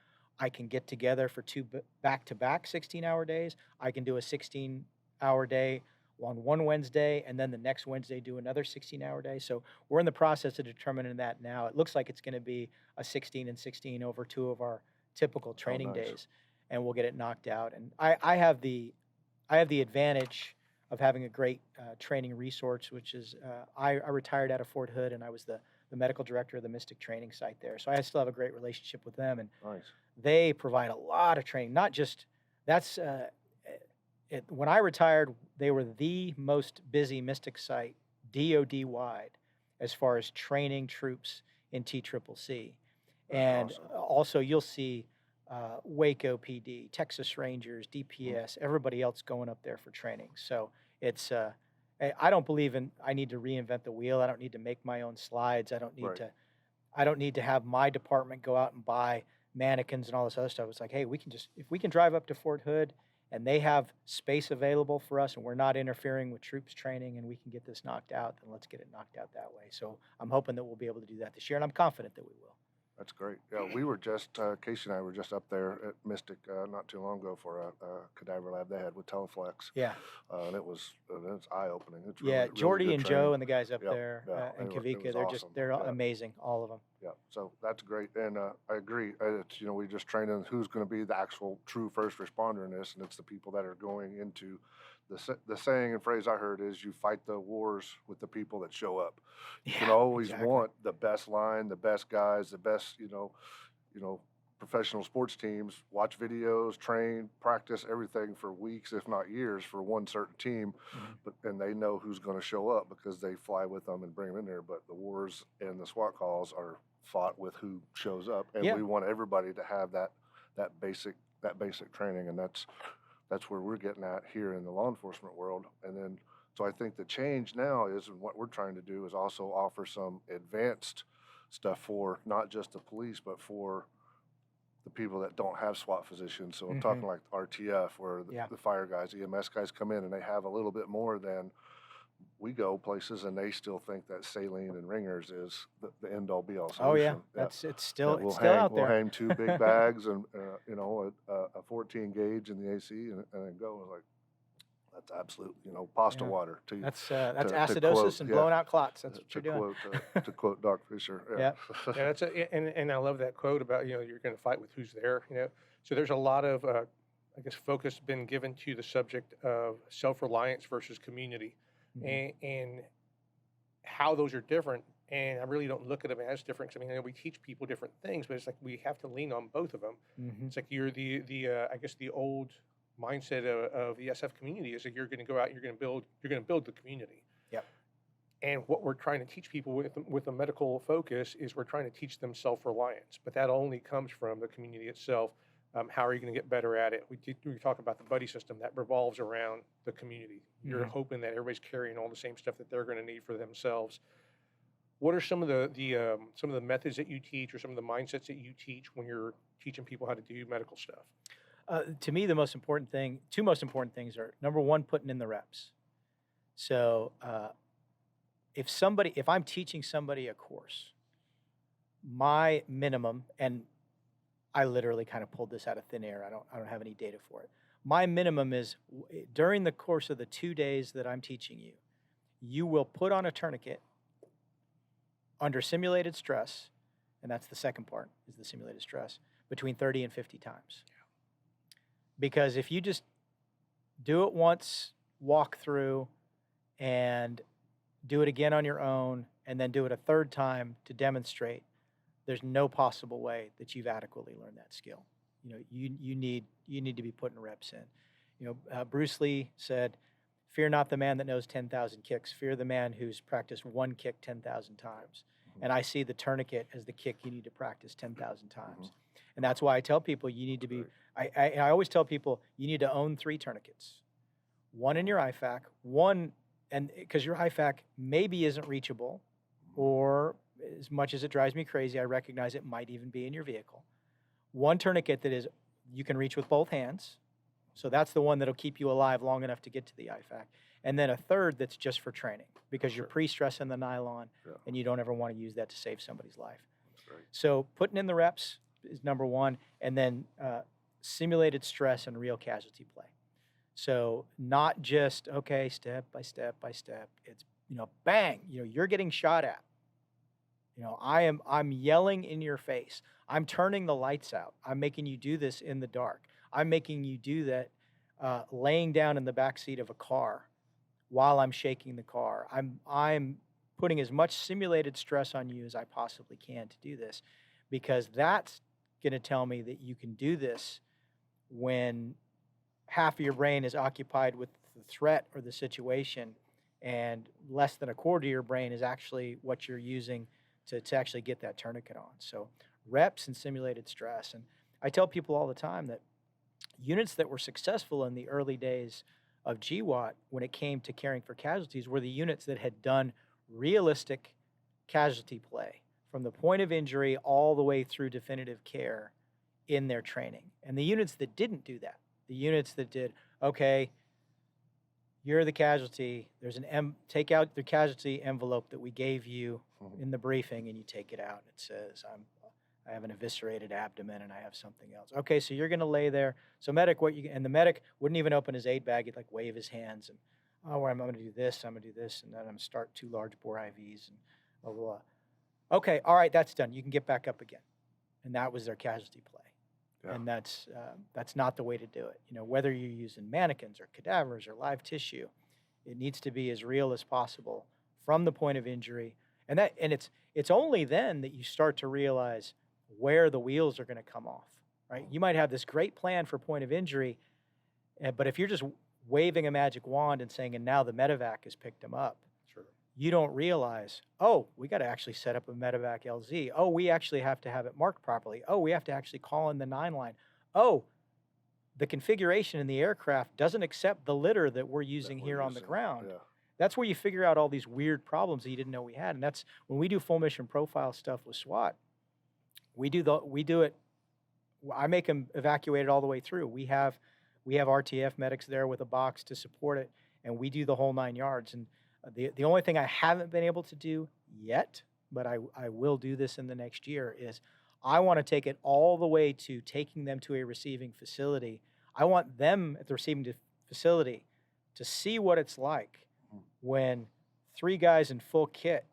I can get together for 2 back-to-back 16-hour days. I can do a 16-hour day on one Wednesday, and then the next Wednesday do another 16-hour day. So we're in the process of determining that now. It looks like it's going to be a 16 and 16 over 2 of our typical training days, and we'll get it knocked out. And I have the advantage of having a great training resource, which is I retired out of Fort Hood, and I was the medical director of the Mystic training site there. So I still have a great relationship with them. And they provide a lot of training. Not just that's when I retired, they were the most busy Mystic site DoD wide as far as training troops in TCCC. And awesome. also you'll see Waco PD, Texas Rangers, DPS, everybody else going up there for training. So it's I don't believe I need to reinvent the wheel. I don't need to make my own slides. I don't need Right. I don't need to have my department go out and buy mannequins and all this other stuff. It's like, hey, if we can drive up to Fort Hood and they have space available for us and we're not interfering with troops training and we can get this knocked out, then let's get it knocked out that way. So I'm hoping that we'll be able to do that this year, and I'm confident that we will. That's great. Yeah, we were just, Casey and I were just up there at Mystic not too long ago for a cadaver lab they had with Teleflex. Yeah. And it's eye-opening. It's Yeah, really, Jordy really and good Joe training. and the guys up Yep, there yeah, and it Kavika, was awesome. they're Yeah. amazing, all of them. Yeah, so that's great, and I agree. It's, we just training who's going to be the actual true first responder in this, and it's the people that are going into the saying and phrase I heard is you fight the wars with the people that show up. You can Yeah, always exactly. want the best line, the best guys, the best professional sports teams. Watch videos, train, practice everything for weeks, if not years, for one certain team, and they know who's going to show up because they fly with them and bring them in there. But the wars and the SWAT calls are fought with who shows up, and Yeah. we want everybody to have that basic training, and that's where we're getting at here in the law enforcement world. And then so I think the change now is, and what we're trying to do is also offer some advanced stuff for not just the police but for the people that don't have SWAT physicians. So I'm talking like RTF, where the fire guys, EMS guys come in and they have a little bit more than we go places, and they still think that saline and ringers is the end all be all solution. Oh yeah, it's still We'll out there. We'll hang 2 big bags and a 14 gauge in the AC and then go. Like, that's absolute, pasta water. That's to acidosis quote, and yeah, blown out clots. That's what you're doing. To quote Doc Fisher. Yeah. Yeah, that's and I love that quote about you're going to fight with who's there. So there's a lot of I guess focus been given to the subject of self-reliance versus community, and how those are different. And I really don't look at them as different. 'Cause, we teach people different things, but it's like we have to lean on both of them. It's like you're the I guess the old mindset of the SF community is that you're going to go out, you're going to build the community. Yep. And what we're trying to teach people with a medical focus is we're trying to teach them self-reliance, but that only comes from the community itself. How are you going to get better at it? We talk about the buddy system that revolves around the community. You're hoping that everybody's carrying all the same stuff that they're going to need for themselves. What are some of the methods that you teach, or some of the mindsets that you teach when you're teaching people how to do medical stuff? To me, two most important things are, number one, putting in the reps. So if I'm teaching somebody a course, my minimum, and I literally kind of pulled this out of thin air. I don't have any data for it. My minimum is during the course of the 2 days that I'm teaching you, you will put on a tourniquet under simulated stress, and that's the second part, is the simulated stress, between 30 and 50 times. Because if you just do it once, walk through, and do it again on your own, and then do it a third time to demonstrate, there's no possible way that you've adequately learned that skill. You need to be putting reps in. Bruce Lee said, "Fear not the man that knows 10,000 kicks. Fear the man who's practiced one kick 10,000 times." And I see the tourniquet as the kick you need to practice 10,000 times. And that's why I tell people you need to be. I always tell people you need to own 3 tourniquets. One in your IFAC, one, and because your IFAC maybe isn't reachable, or as much as it drives me crazy, I recognize it might even be in your vehicle. One tourniquet that is you can reach with both hands. So that's the one that'll keep you alive long enough to get to the IFAC. And then a third that's just for training, because you're pre-stressing the nylon and you don't ever want to use that to save somebody's life. Right. So putting in the reps is number one, and then simulated stress and real casualty play. So not just, okay, step by step by step. It's, bang, you're getting shot at. I'm yelling in your face. I'm turning the lights out. I'm making you do this in the dark. I'm making you do that laying down in the back seat of a car while I'm shaking the car. I'm putting as much simulated stress on you as I possibly can to do this, because that's going to tell me that you can do this when half of your brain is occupied with the threat or the situation, and less than a quarter of your brain is actually what you're using to actually get that tourniquet on. So reps and simulated stress. And I tell people all the time that units that were successful in the early days of GWAT when it came to caring for casualties were the units that had done realistic casualty play from the point of injury all the way through definitive care in their training. And the units that didn't do that, the units that did, okay, you're the casualty, there's take out the casualty envelope that we gave you in the briefing, and you take it out. It says, I have an eviscerated abdomen and I have something else. Okay, so you're going to lay there. So medic, and the medic wouldn't even open his aid bag. He'd like wave his hands and, oh, I'm going to do this, I'm going to do this, and then I'm going to start 2 large bore IVs and blah, blah, blah. Okay, all right, that's done. You can get back up again. And that was their casualty play. Yeah. And that's not the way to do it. You know, whether you're using mannequins or cadavers or live tissue, it needs to be as real as possible from the point of injury. And it's only then that you start to realize where the wheels are going to come off, right? You might have this great plan for point of injury, but if you're just waving a magic wand and saying, and now the medevac has picked him up, sure, you don't realize, oh, we got to actually set up a medevac LZ. Oh, we actually have to have it marked properly. Oh, we have to actually call in the 9 line. Oh, the configuration in the aircraft doesn't accept the litter that we're using here on the ground. Yeah. That's where you figure out all these weird problems that you didn't know we had. And that's when we do full mission profile stuff with SWAT. We do it. I make them evacuate it all the way through. We have RTF medics there with a box to support it, and we do the whole 9 yards. And the only thing I haven't been able to do yet, but I will do this in the next year, is I want to take it all the way to taking them to a receiving facility. I want them at the receiving facility to see what it's like when 3 guys in full kit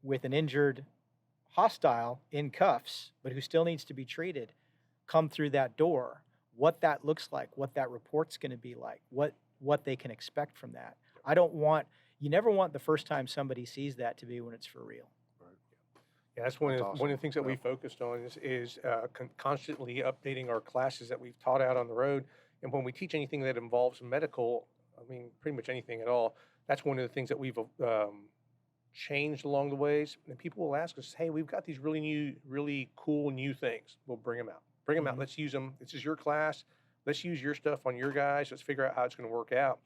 with an injured hostile in cuffs, but who still needs to be treated, come through that door, what that looks like, what that report's going to be like, what they can expect from that. You never want the first time somebody sees that to be when it's for real. Right. Yeah, that's one of the things that we focused on is constantly updating our classes that we've taught out on the road. And when we teach anything that involves medical, I mean, pretty much anything at all, that's one of the things that we've changed along the ways. And people will ask us, hey, we've got these really cool new things. We'll bring them out. Bring them out. Let's use them. This is your class. Let's use your stuff on your guys. Let's figure out how it's going to work out.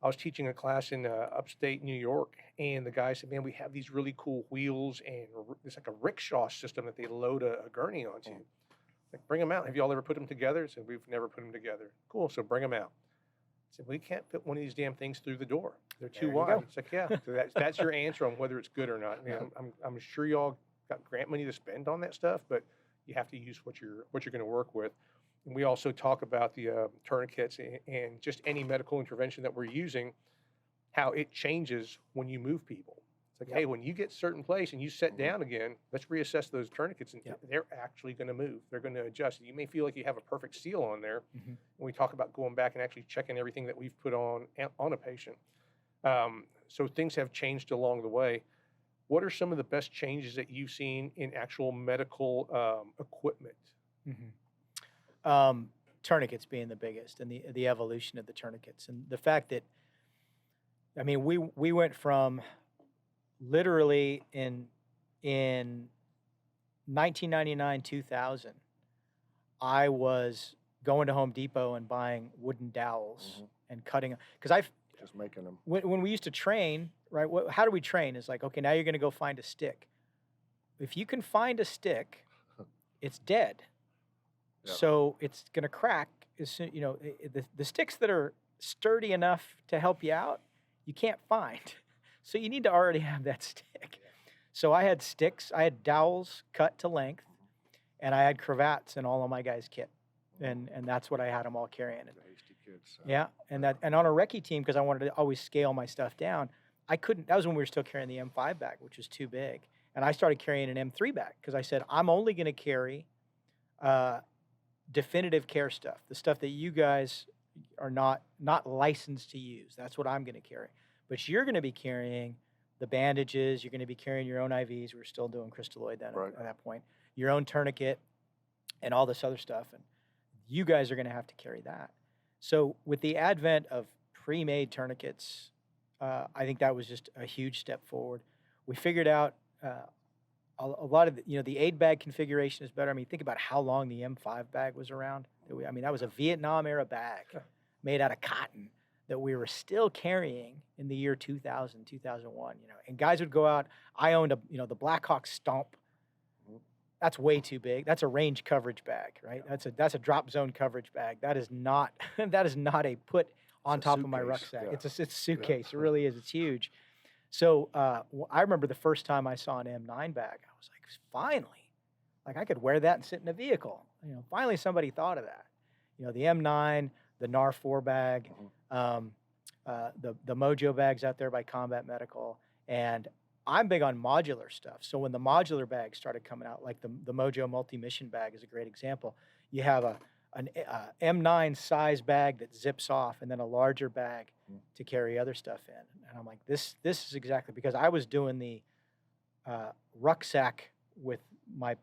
I was teaching a class in upstate New York, and the guy said, man, we have these really cool wheels, and it's like a rickshaw system that they load a gurney onto. Like, bring them out. Have you all ever put them together? I said, we've never put them together. Cool, so bring them out. I said, we can't fit one of these damn things through the door. They're too wide. It's like, yeah, so that's your answer on whether it's good or not. I mean, I'm sure y'all got grant money to spend on that stuff, but you have to use what you're going to work with. And we also talk about the tourniquets and just any medical intervention that we're using, how it changes when you move people. It's like, hey, when you get certain place and you sit down again, let's reassess those tourniquets, and they're actually going to move. They're going to adjust. You may feel like you have a perfect seal on there. And we talk about going back and actually checking everything that we've put on a patient. So things have changed along the way. What are some of the best changes that you've seen in actual medical equipment? Tourniquets being the biggest, and the evolution of the tourniquets, and the fact that, I mean, we went from literally in 1999, 2000, I was going to Home Depot and buying wooden dowels and cutting, because just making them. When we used to train, right? How do we train? It's like, okay, now you're going to go find a stick. If you can find a stick, it's dead. Yeah. So it's going to crack as soon, you know, the sticks that are sturdy enough to help you out, you can't find. So you need to already have that stick. So I had sticks, I had dowels cut to length, and I had cravats in all of my guys' kit. And that's what I had them all carrying. The hasty kids. Yeah, and on a recce team, because I wanted to always scale my stuff down, I couldn't. That was when we were still carrying the M5 bag, which was too big. And I started carrying an M3 bag because I said, I'm only going to carry definitive care stuff, the stuff that you guys are not licensed to use. That's what I'm going to carry. But you're going to be carrying the bandages. You're going to be carrying your own IVs. We're still doing crystalloid then at that point. Your own tourniquet, and all this other stuff. And you guys are going to have to carry that. So with the advent of pre-made tourniquets, I think that was just a huge step forward. We figured out a lot of the aid bag configuration is better. I mean, think about how long the M5 bag was around. That was a Vietnam era bag made out of cotton that we were still carrying in the year 2000, 2001. And guys would go out. I owned the Blackhawk Stomp. That's way too big. That's a range coverage bag, right? That's a drop zone coverage bag. That is not a put on top of my rucksack. Yeah. It's a suitcase. It really is. It's huge. So I remember the first time I saw an M9 bag, I was like, finally, like I could wear that and sit in a vehicle. Finally somebody thought of that. The M9, the NAR 4 bag, the Mojo bags out there by Combat Medical, and I'm big on modular stuff. So when the modular bags started coming out, like the Mojo multi-mission bag is a great example. You have an M9 size bag that zips off, and then a larger bag to carry other stuff in. And I'm like, this is exactly, because I was doing the rucksack with my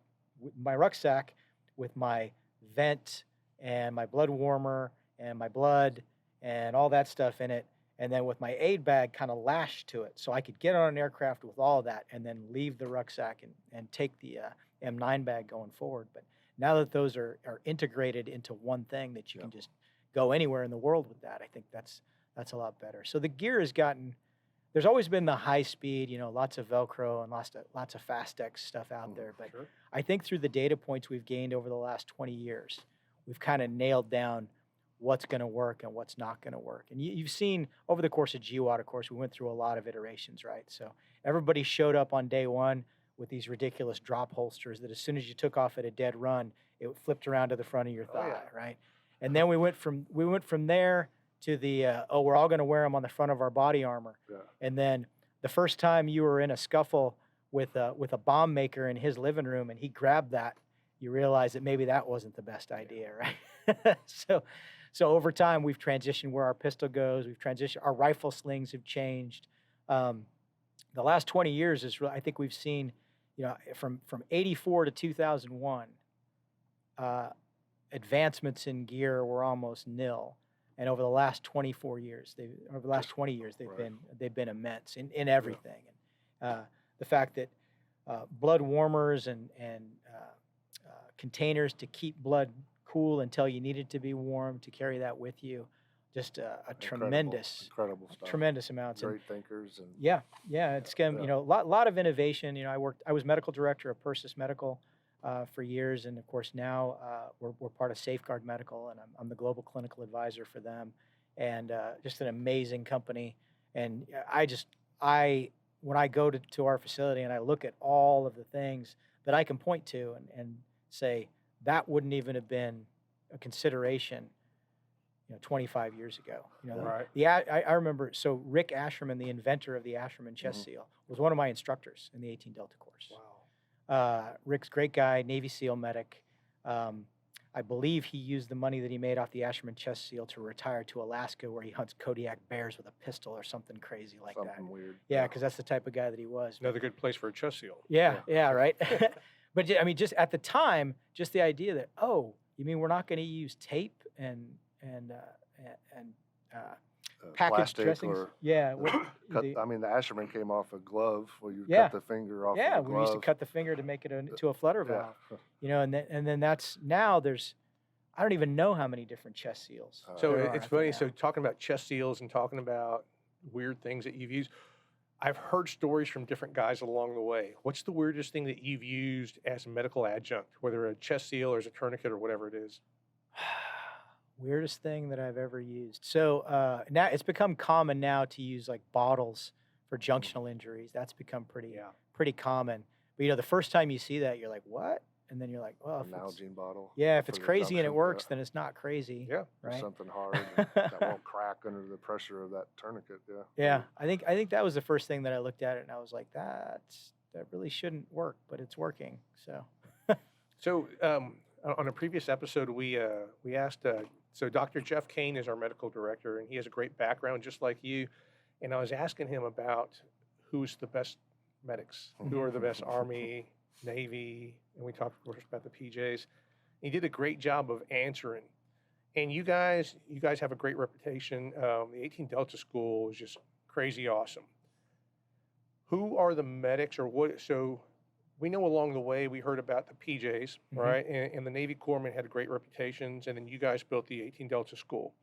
rucksack with my vent and my blood warmer and my blood and all that stuff in it. And then with my aid bag kind of lashed to it. So I could get on an aircraft with all of that and then leave the rucksack and take the M9 bag going forward. But now that those are integrated into one thing that you can just go anywhere in the world with that, I think that's a lot better. So the gear has gotten, there's always been the high speed, lots of Velcro and lots of Fastex stuff out there. But I think through the data points we've gained over the last 20 years, we've kind of nailed down what's going to work and what's not going to work. And you've seen over the course of GWAT, of course, we went through a lot of iterations, right? So everybody showed up on day one with these ridiculous drop holsters that as soon as you took off at a dead run, it flipped around to the front of your thigh, right? And then we went from there to the, we're all going to wear them on the front of our body armor. Yeah. And then the first time you were in a scuffle with a bomb maker in his living room and he grabbed that, you realize that maybe that wasn't the best idea, right? So over time, we've transitioned where our pistol goes. We've transitioned. Our rifle slings have changed. The last 20 years is really, I think we've seen, from 84 to 2001, advancements in gear were almost nil. And over the last 20 years, they've been immense in everything. And the fact that blood warmers and containers to keep blood cool until you needed to be warm, to carry that with you, just incredible stuff. Tremendous amounts. Great thinkers. And it's a lot of innovation. I was medical director of Persis Medical for years, and of course now we're part of Safeguard Medical, and I'm the global clinical advisor for them, and just an amazing company. And when I go to our facility and I look at all of the things that I can point to and say that wouldn't even have been a consideration 25 years ago. Right. I remember, so Rick Asherman, the inventor of the Asherman chest seal, was one of my instructors in the 18 Delta course. Wow. Rick's a great guy, Navy SEAL medic. I believe he used the money that he made off the Asherman chest seal to retire to Alaska, where he hunts Kodiak bears with a pistol or something crazy like that. Something weird. Yeah, because that's the type of guy that he was. Another good place for a chest seal. Yeah, right. But I mean, just at the time, just the idea that, oh, you mean we're not going to use tape and package dressings? The Asherman came off a glove where you cut the finger off. Yeah, of the glove. We used to cut the finger to make it into a flutter valve. And then that's now there's, I don't even know how many different chest seals. So it's funny. So talking about chest seals and talking about weird things that you've used, I've heard stories from different guys along the way. What's the weirdest thing that you've used as a medical adjunct, whether a chest seal or as a tourniquet or whatever it is? Weirdest thing that I've ever used. So now it's become common now to use like bottles for junctional injuries. That's become pretty common. But the first time you see that, you're like, what? And then you're like, well, an Nalgene bottle. Yeah, if it's crazy and it works, then it's not crazy. Yeah, right. Something hard that won't crack under the pressure of that tourniquet. Yeah. Yeah, I think that was the first thing that I looked at it and I was like, that really shouldn't work, but it's working. So. So on a previous episode, we asked. So Dr. Jeff Kane is our medical director, and he has a great background, just like you. And I was asking him about who's the best medics, who are the best Army, Navy, and we talked, of course, about the PJs. You did a great job of answering. And you guys have a great reputation. The 18 Delta School is just crazy awesome. Who are the medics or what? So we know along the way we heard about the PJs, right? And the Navy Corpsmen had great reputations, and then you guys built the 18 Delta School.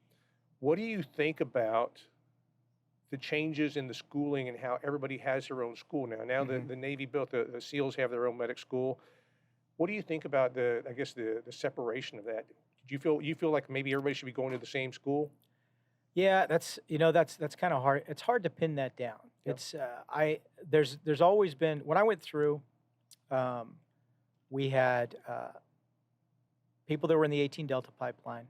What do you think about the changes in the schooling and how everybody has their own school now? Now the Navy built, the SEALs have their own medic school. What do you think about the separation of that? Do you feel like maybe everybody should be going to the same school? Yeah, that's kind of hard. It's hard to pin that down. Yep. It's there's always been, when I went through, we had people that were in the 18 Delta pipeline.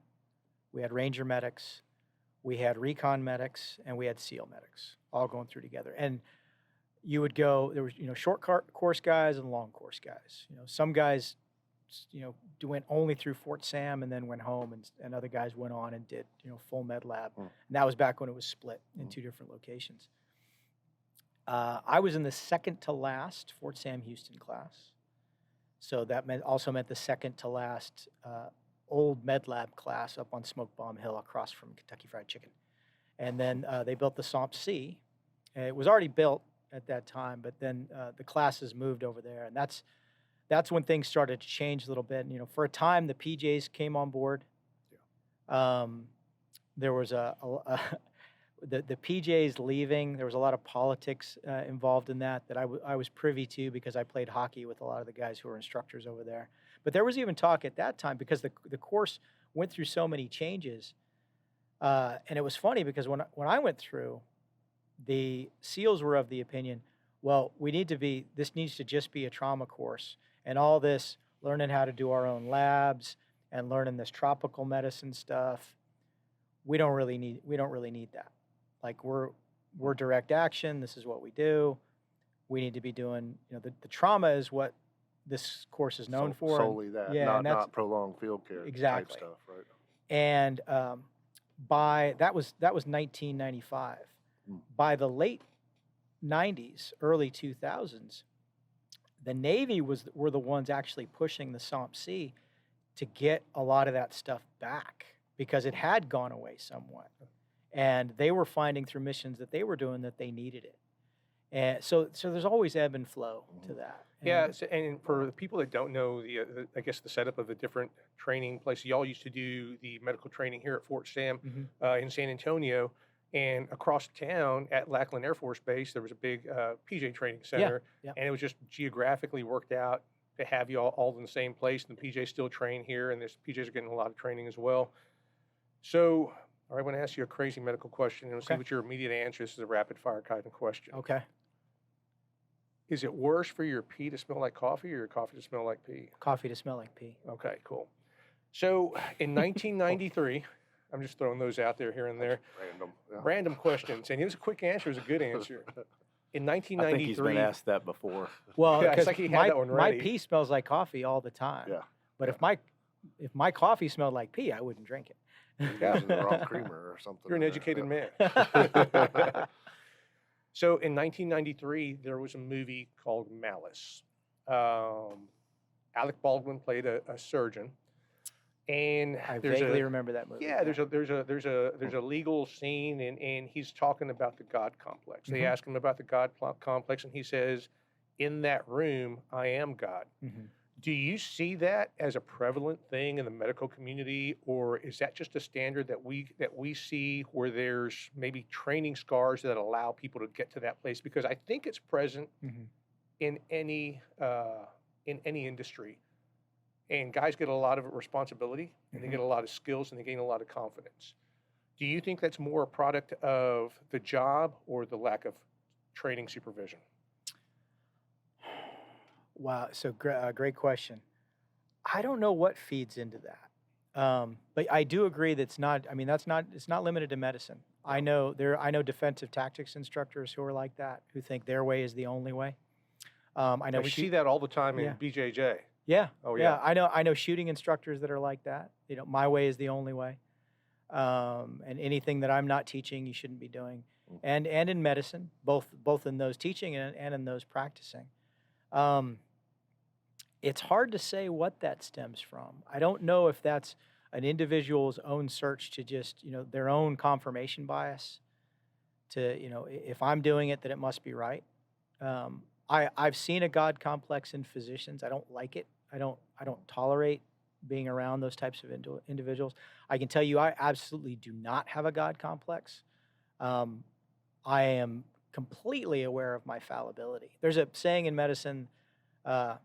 We had Ranger medics, we had recon medics, and we had SEAL medics all going through together. And you would go, there was, short course guys and long course guys. Some guys, went only through Fort Sam and then went home, and other guys went on and did, full med lab. And that was back when it was split in two different locations. I was in the second to last Fort Sam Houston class. So that also meant the second to last old med lab class up on Smoke Bomb Hill across from Kentucky Fried Chicken. And then they built the SOMP-C. It was already built at that time, but then the classes moved over there, and that's when things started to change a little bit. And, for a time, the PJs came on board. There was the PJs leaving. There was a lot of politics involved in that I was privy to because I played hockey with a lot of the guys who were instructors over there. But there was even talk at that time because the course went through so many changes. And it was funny because when I went through, the SEALs were of the opinion, well, this needs to just be a trauma course. And all this learning how to do our own labs and learning this tropical medicine stuff, we don't really need that. Like we're direct action. This is what we do. We need to be doing, the trauma is what this course is known for. Solely that, yeah, not prolonged field care type stuff, right? And that was 1995. By the late 90s, early 2000s, the Navy were the ones actually pushing the SOMP-C to get a lot of that stuff back because it had gone away somewhat. And they were finding through missions that they were doing that they needed it. And so there's always ebb and flow to that. And for the people that don't know I guess the setup of the different training places, y'all used to do the medical training here at Fort Sam in San Antonio. And across town at Lackland Air Force Base, there was a big PJ training center. And it was just geographically worked out to have you all in the same place. And the PJs still train here, and the PJs are getting a lot of training as well. So, all right, I want to ask you a crazy medical question, and we'll see what your immediate answer is. This is a rapid-fire kind of question. Okay. Is it worse for your pee to smell like coffee or your coffee to smell like pee? Coffee to smell like pee. Okay, cool. So, in 1993... I'm just throwing those out there here and there. Random questions. And it was a quick answer. It was a good answer. In 1993. I think he's been asked that before. Well, because like my pee smells like coffee all the time. Yeah. But if my coffee smelled like pee, I wouldn't drink it. Yeah, raw creamer or something. You're an educated man. So in 1993, there was a movie called Malice. Alec Baldwin played a surgeon. And I vaguely remember that movie. Yeah, there's a legal scene, and he's talking about the God complex. They ask him about the God complex, and he says, "In that room, I am God." Do you see that as a prevalent thing in the medical community, or is that just a standard that we see where there's maybe training scars that allow people to get to that place? Because I think it's present in any industry. And guys get a lot of responsibility, and they get a lot of skills, and they gain a lot of confidence. Do you think that's more a product of the job or the lack of training supervision? Wow, so great question. I don't know what feeds into that, but I do agree that it's not. I mean, it's not limited to medicine. I know defensive tactics instructors who are like that, who think their way is the only way. I know we see that all the time in BJJ. Yeah. Oh yeah. I know shooting instructors that are like that. My way is the only way. And anything that I'm not teaching, you shouldn't be doing. And in medicine, both in those teaching and in those practicing. It's hard to say what that stems from. I don't know if that's an individual's own search to just, their own confirmation bias to, if I'm doing it, that it must be right. I've seen a God complex in physicians. I don't like it. I don't tolerate being around those types of individuals. I can tell you, I absolutely do not have a God complex. I am completely aware of my fallibility. There's a saying in medicine, I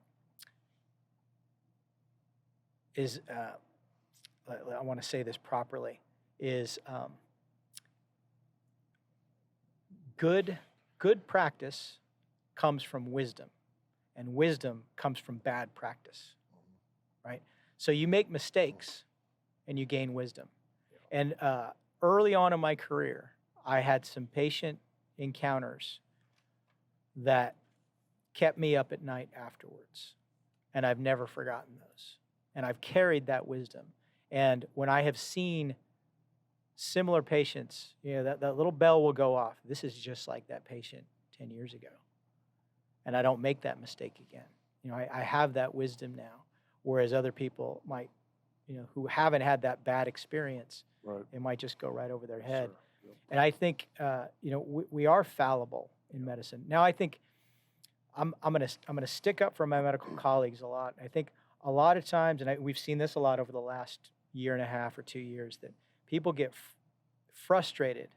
want to say this properly, is good practice comes from wisdom, and wisdom comes from bad practice, right? So you make mistakes, and you gain wisdom. And early on in my career, I had some patient encounters that kept me up at night afterwards, and I've never forgotten those. And I've carried that wisdom. And when I have seen similar patients, that little bell will go off. This is just like that patient 10 years ago. And I don't make that mistake again. I have that wisdom now, whereas other people might, who haven't had that bad experience, Right. it might just go right over their head. Sure. Yep. And I think, we are fallible in medicine. Now, I think I'm gonna stick up for my medical colleagues a lot. I think a lot of times, and we've seen this a lot over the last year and a half or 2 years, that people get frustrated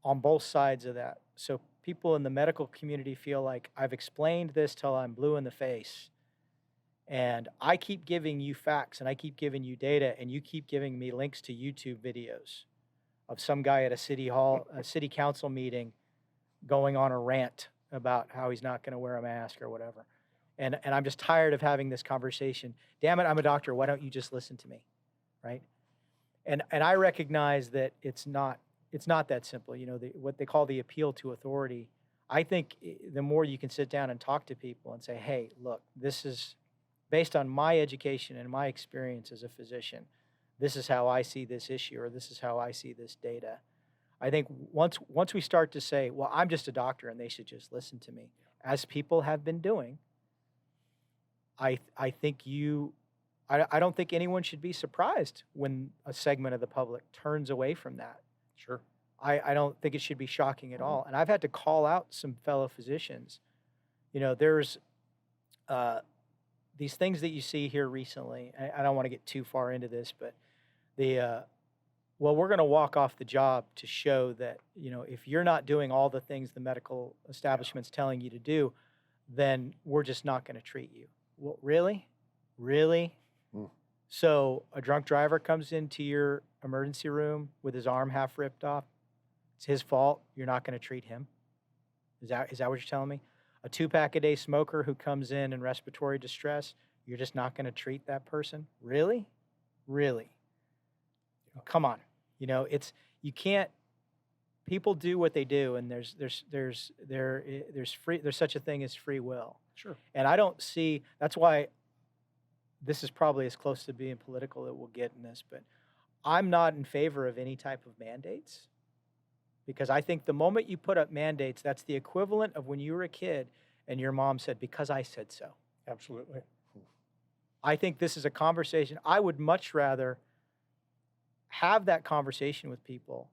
on both sides of that. So people in the medical community feel like I've explained this till I'm blue in the face, and I keep giving you facts and I keep giving you data, and you keep giving me links to YouTube videos of some guy at a city council meeting going on a rant about how he's not going to wear a mask or whatever. And I'm just tired of having this conversation. Damn it, I'm a doctor. Why don't you just listen to me, right? And I recognize that it's not that simple. What they call the appeal to authority. I think the more you can sit down and talk to people and say, hey, look, this is based on my education and my experience as a physician. This is how I see this issue, or this is how I see this data. I think once we start to say, well, I'm just a doctor and they should just listen to me, as people have been doing, I don't think anyone should be surprised when a segment of the public turns away from that. Sure. I don't think it should be shocking at all. And I've had to call out some fellow physicians. There's these things that you see here recently. I don't want to get too far into this, but we're going to walk off the job to show that, if you're not doing all the things the medical establishment's telling you to do, then we're just not going to treat you. Well, really? Really? Mm. So a drunk driver comes into your emergency room with his arm half ripped off. It's his fault. You're not going to treat him. Is that what you're telling me? A 2-pack a day smoker who comes in respiratory distress, you're just not going to treat that person? Really? Really? Come on. You can't. People do what they do, and there's such a thing as free will. Sure. And I don't see. That's why this is probably as close to being political that we'll get in this. But I'm not in favor of any type of mandates, because I think the moment you put up mandates, that's the equivalent of when you were a kid and your mom said, "Because I said so." Absolutely. I think this is a conversation. I would much rather have that conversation with people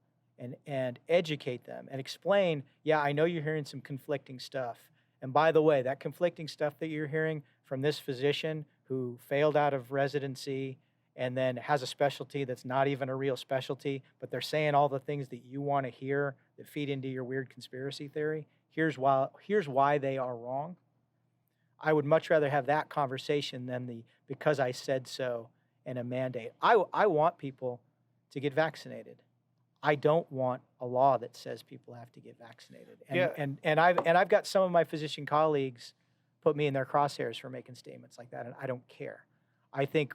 and educate them and explain, yeah, I know you're hearing some conflicting stuff. And by the way, that conflicting stuff that you're hearing from this physician who failed out of residency and then has a specialty that's not even a real specialty, but they're saying all the things that you want to hear that feed into your weird conspiracy theory. Here's why they are wrong. I would much rather have that conversation than the because I said so and a mandate. I want people to get vaccinated. I don't want a law that says people have to get vaccinated. And I've got some of my physician colleagues put me in their crosshairs for making statements like that, and I don't care. I think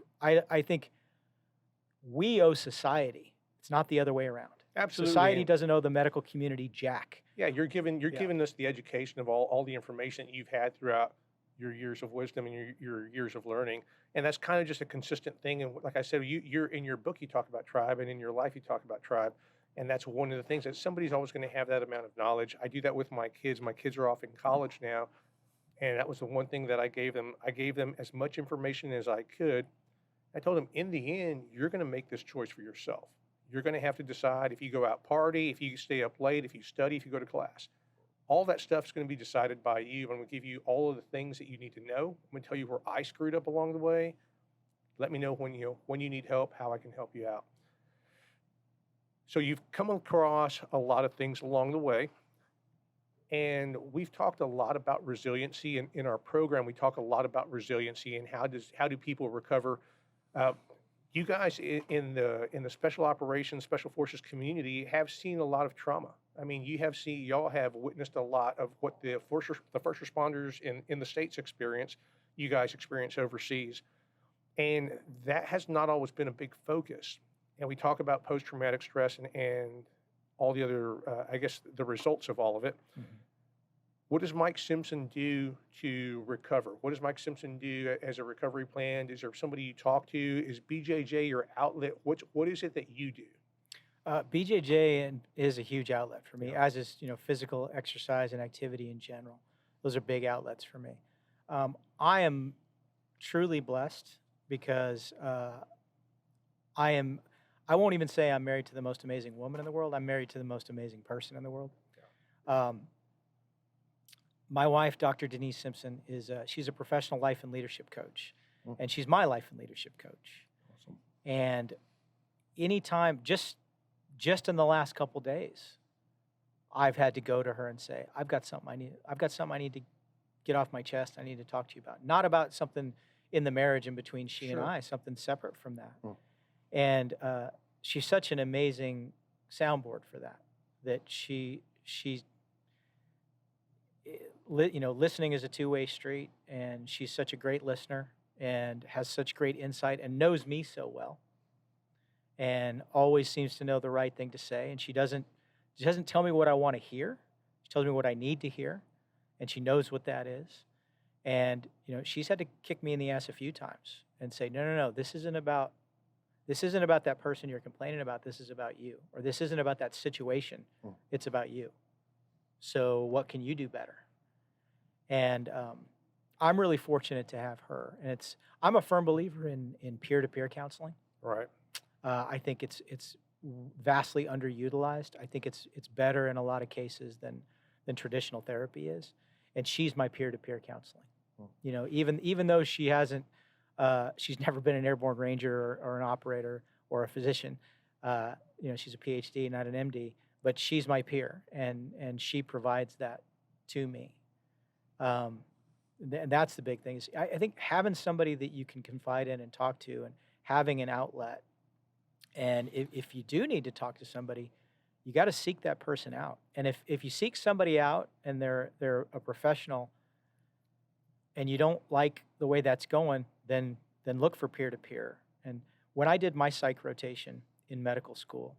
we owe society. It's not the other way around. Absolutely. Society doesn't owe the medical community jack. Yeah, you're giving us the education of all the information that you've had throughout your years of wisdom and your years of learning. And that's kind of just a consistent thing. And like I said, you're in your book, you talk about tribe, and in your life, you talk about tribe. And that's one of the things that somebody's always going to have that amount of knowledge. I do that with my kids. My kids are off in college now. And that was the one thing that I gave them. I gave them as much information as I could. I told them, in the end, you're going to make this choice for yourself. You're going to have to decide if you go out party, if you stay up late, if you study, if you go to class. All that stuff is going to be decided by you. I'm going to give you all of the things that you need to know. I'm going to tell you where I screwed up along the way. Let me know when you need help, how I can help you out. So you've come across a lot of things along the way. And we've talked a lot about resiliency in our program. We talk a lot about resiliency and how do people recover. You guys in the special operations, special forces community have seen a lot of trauma. I mean, y'all have witnessed a lot of what the first responders in the States experience, you guys experience overseas. And that has not always been a big focus. And we talk about post-traumatic stress and all the other, I guess, the results of all of it. Mm-hmm. What does Mike Simpson do to recover? What does Mike Simpson do as a recovery plan? Is there somebody you talk to? Is BJJ your outlet? What is it that you do? BJJ is a huge outlet for me, as is physical exercise and activity in general. Those are big outlets for me. I am truly blessed because I won't even say I'm married to the most amazing woman in the world. I'm married to the most amazing person in the world. My wife, Dr. Denise Simpson, she's a professional life and leadership coach, and she's my life and leadership coach. Awesome. And anytime, just in the last couple days, I've had to go to her and say, I've got something I need to get off my chest. I need to talk to you about. Not about something in the marriage in between she and I, something separate from that. And she's such an amazing soundboard for that. That she's listening is a two-way street, and she's such a great listener and has such great insight and knows me so well, and always seems to know the right thing to say. And she doesn't tell me what I want to hear. She tells me what I need to hear, and she knows what that is. And she's had to kick me in the ass a few times and say, no, this isn't about that person you're complaining about. This is about you. Or this isn't about that situation. It's about you. So what can you do better? And I'm really fortunate to have her. And I'm a firm believer in peer-to-peer counseling. Right. I think it's vastly underutilized. I think it's better in a lot of cases than traditional therapy is. And she's my peer-to-peer counseling. Even though she hasn't, she's never been an airborne ranger or an operator or a physician. She's a PhD, not an MD, but she's my peer, and she provides that to me. And that's the big thing. I think having somebody that you can confide in and talk to, and having an outlet. And if you do need to talk to somebody, you got to seek that person out. And if you seek somebody out and they're a professional, and you don't like the way that's going, then look for peer-to-peer. And when I did my psych rotation in medical school,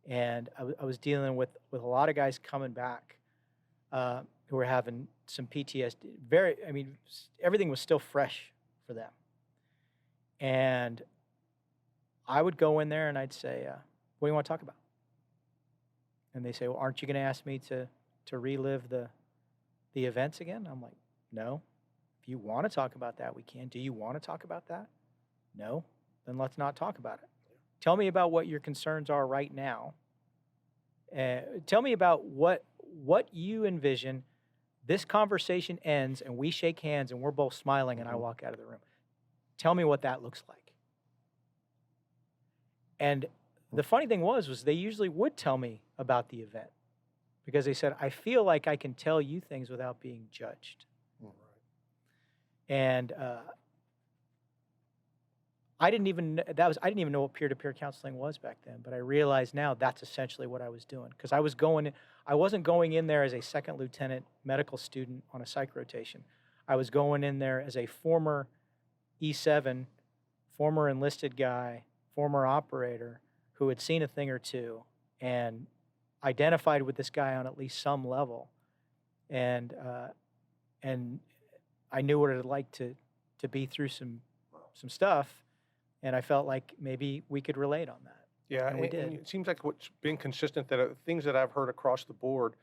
and I was dealing with a lot of guys coming back who were having some PTSD. Everything was still fresh for them. And I would go in there and I'd say, what do you want to talk about? And they say, well, aren't you going to ask me to relive the events again? I'm like, no. If you want to talk about that, we can. Do you want to talk about that? No. Then let's not talk about it. Tell me about what your concerns are right now. Tell me about what you envision. This conversation ends and we shake hands and we're both smiling and I walk out of the room. Tell me what that looks like. And the funny thing was they usually would tell me about the event because they said, I feel like I can tell you things without being judged. And I didn't even know what peer-to-peer counseling was back then, but I realize now that's essentially what I was doing, because I wasn't going in there as a second lieutenant medical student on a psych rotation. I was going in there as a former E7, former enlisted guy, former operator who had seen a thing or two and identified with this guy on at least some level, and I knew what it was like to be through some stuff. And I felt like maybe we could relate on that. Yeah, and we did. And it seems like what's been consistent, that things that I've heard across the board,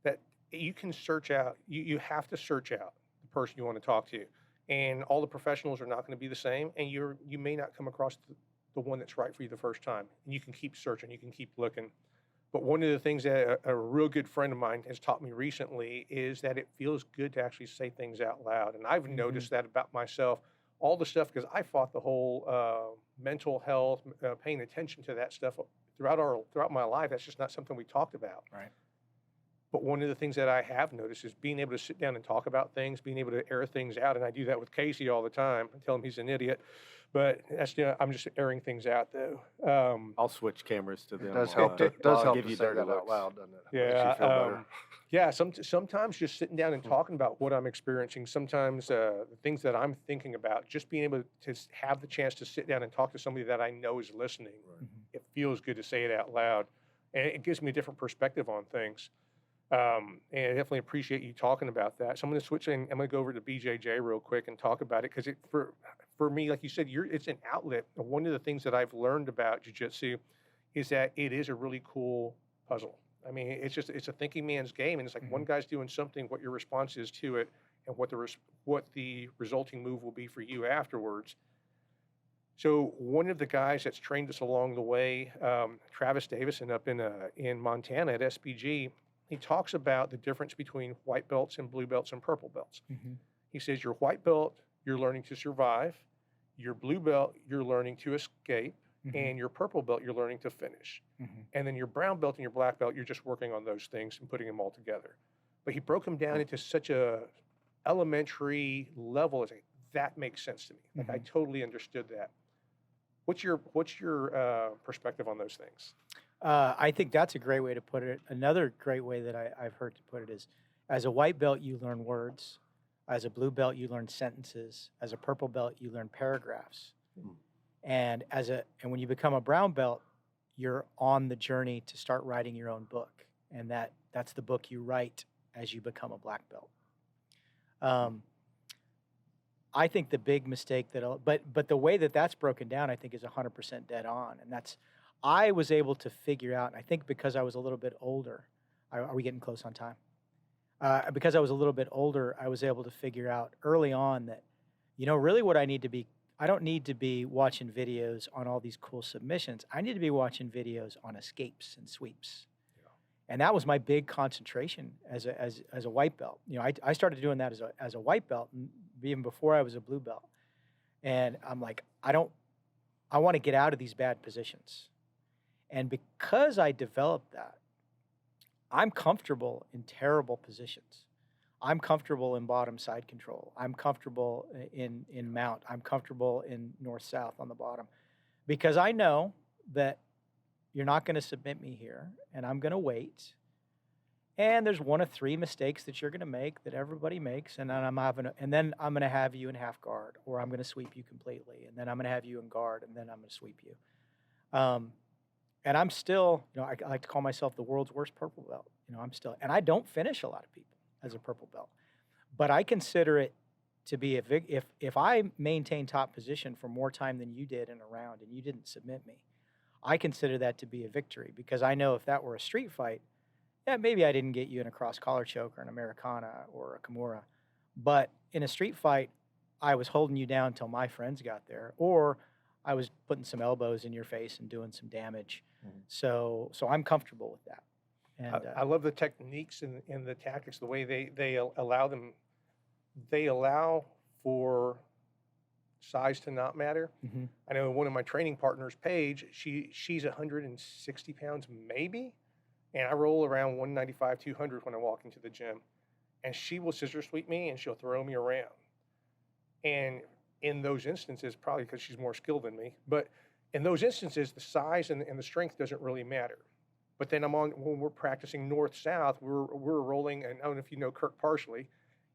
that you can search out, you have to search out the person you want to talk to. And all the professionals are not going to be the same, and you may not come across the one that's right for you the first time. And you can keep searching, you can keep looking. But one of the things that a real good friend of mine has taught me recently is that it feels good to actually say things out loud. And I've noticed that about myself, all the stuff, because I fought the whole mental health, paying attention to that stuff throughout my life. That's just not something we talked about. Right. But one of the things that I have noticed is being able to sit down and talk about things, being able to air things out. And I do that with Casey all the time. I tell him he's an idiot. But that's, I'm just airing things out, though. I'll switch cameras to them. It does help to, I'll give you say dirty that out looks. loud, doesn't it? Yeah. Makes you feel better. Yeah. Sometimes just sitting down and talking about what I'm experiencing, sometimes the things that I'm thinking about, just being able to have the chance to sit down and talk to somebody that I know is listening. Right. It feels good to say it out loud. And it gives me a different perspective on things. And I definitely appreciate you talking about that. So I'm going to switch in. I'm going to go over to BJJ real quick and talk about it, because for me, like you said, it's an outlet. And one of the things that I've learned about jiu-jitsu is that it is a really cool puzzle. I mean, it's a thinking man's game, and it's like one guy's doing something, what your response is to it, and what the resulting move will be for you afterwards. So one of the guys that's trained us along the way, Travis Davison up in Montana at SPG, he talks about the difference between white belts and blue belts and purple belts. He says your white belt, you're learning to survive. Your blue belt, you're learning to escape. And your purple belt, you're learning to finish. And then your brown belt and your black belt, you're just working on those things and putting them all together. But he broke them down into such a elementary level. It's like, that makes sense to me. Like, I totally understood that. What's your perspective on those things? I think that's a great way to put it. Another great way that I've heard to put it is, as a white belt, you learn words. As a blue belt, you learn sentences. As a purple belt, you learn paragraphs. And when you become a brown belt, you're on the journey to start writing your own book. And that's the book you write as you become a black belt. I think the big mistake but the way that's broken down, I think, is 100% dead on. And I was able to figure out, and I think because I was a little bit older, are we getting close on time? Because I was a little bit older, I was able to figure out early on that, really what I don't need to be watching videos on all these cool submissions. I need to be watching videos on escapes and sweeps. Yeah. And that was my big concentration as a white belt. I started doing that as a white belt even before I was a blue belt. And I'm like, I want to get out of these bad positions. And because I developed that, I'm comfortable in terrible positions. I'm comfortable in bottom side control. I'm comfortable in mount. I'm comfortable in north-south on the bottom, because I know that you're not going to submit me here, and I'm going to wait. And there's one of three mistakes that you're going to make, that everybody makes, and then I'm going to have you in half guard, or I'm going to sweep you completely, and then I'm going to have you in guard, and then I'm going to sweep you. And I'm still, I like to call myself the world's worst purple belt. And I don't finish a lot of people as a purple belt, but I consider it to be if I maintain top position for more time than you did in a round and you didn't submit me, I consider that to be a victory, because I know if that were a street fight, yeah, maybe I didn't get you in a cross collar choke or an Americana or a Kimura, but in a street fight, I was holding you down until my friends got there, or I was putting some elbows in your face and doing some damage. So I'm comfortable with that. And I love the techniques and the tactics, the way they allow them. They allow for size to not matter. I know one of my training partners, Paige, she's 160 pounds maybe, and I roll around 195, 200 when I walk into the gym, and she will scissor sweep me and she'll throw me around. And in those instances, probably because she's more skilled than me, but in those instances, the size and the strength doesn't really matter. But then when we're practicing north-south, we're rolling, and I don't know if you know Kirk Parsley.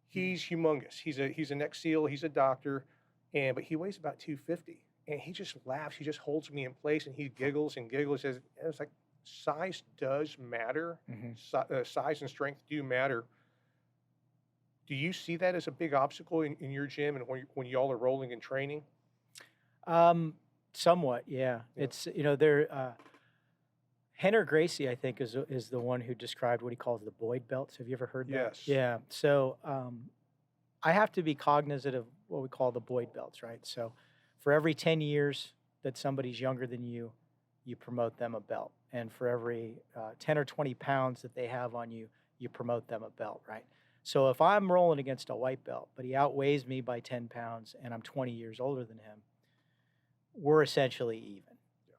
He's humongous. He's an ex-SEAL. He's a doctor, but he weighs about 250. And he just laughs. He just holds me in place, and he giggles and giggles. It's like, size does matter. Size and strength do matter. Do you see that as a big obstacle in your gym and when y'all are rolling and training? Somewhat, yeah. It's, Henner Gracie, I think, is the one who described what he calls the Boyd belts. Have you ever heard that? Yes. Yeah. So I have to be cognizant of what we call the Boyd belts, right? So for every 10 years that somebody's younger than you, you promote them a belt. And for every 10 or 20 pounds that they have on you, you promote them a belt, right? So if I'm rolling against a white belt, but he outweighs me by 10 pounds and I'm 20 years older than him, we're essentially even,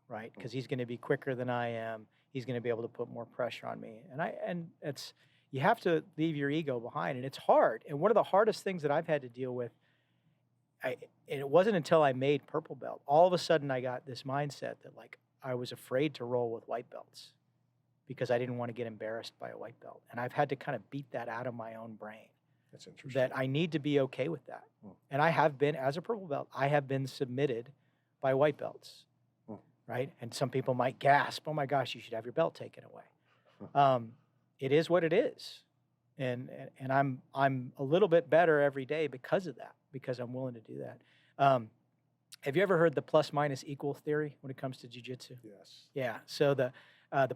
right? Because he's going to be quicker than I am. He's going to be able to put more pressure on me. And it's, you have to leave your ego behind, and it's hard. And one of the hardest things that I've had to deal with, and it wasn't until I made purple belt, all of a sudden I got this mindset that like I was afraid to roll with white belts because I didn't want to get embarrassed by a white belt. And I've had to kind of beat that out of my own brain. That's interesting. That I need to be okay with that. And I have been, as a purple belt, I have been submitted by white belts, right? And some people might gasp, oh my gosh, you should have your belt taken away. It is what it is. And I'm a little bit better every day because of that, because I'm willing to do that. Have you ever heard the plus minus equal theory when it comes to jiu-jitsu? Yes. Yeah. So the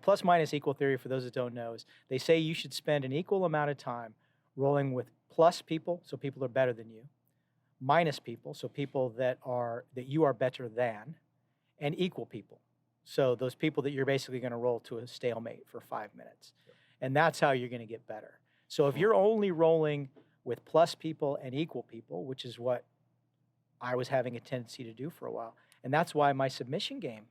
plus minus equal theory, for those that don't know, is they say you should spend an equal amount of time rolling with plus people, so people are better than you, minus people, so people that you are better than, and equal people. So those people that you're basically going to roll to a stalemate for 5 minutes. And that's how you're going to get better. So if you're only rolling with plus people and equal people, which is what I was having a tendency to do for a while, and that's why my submission game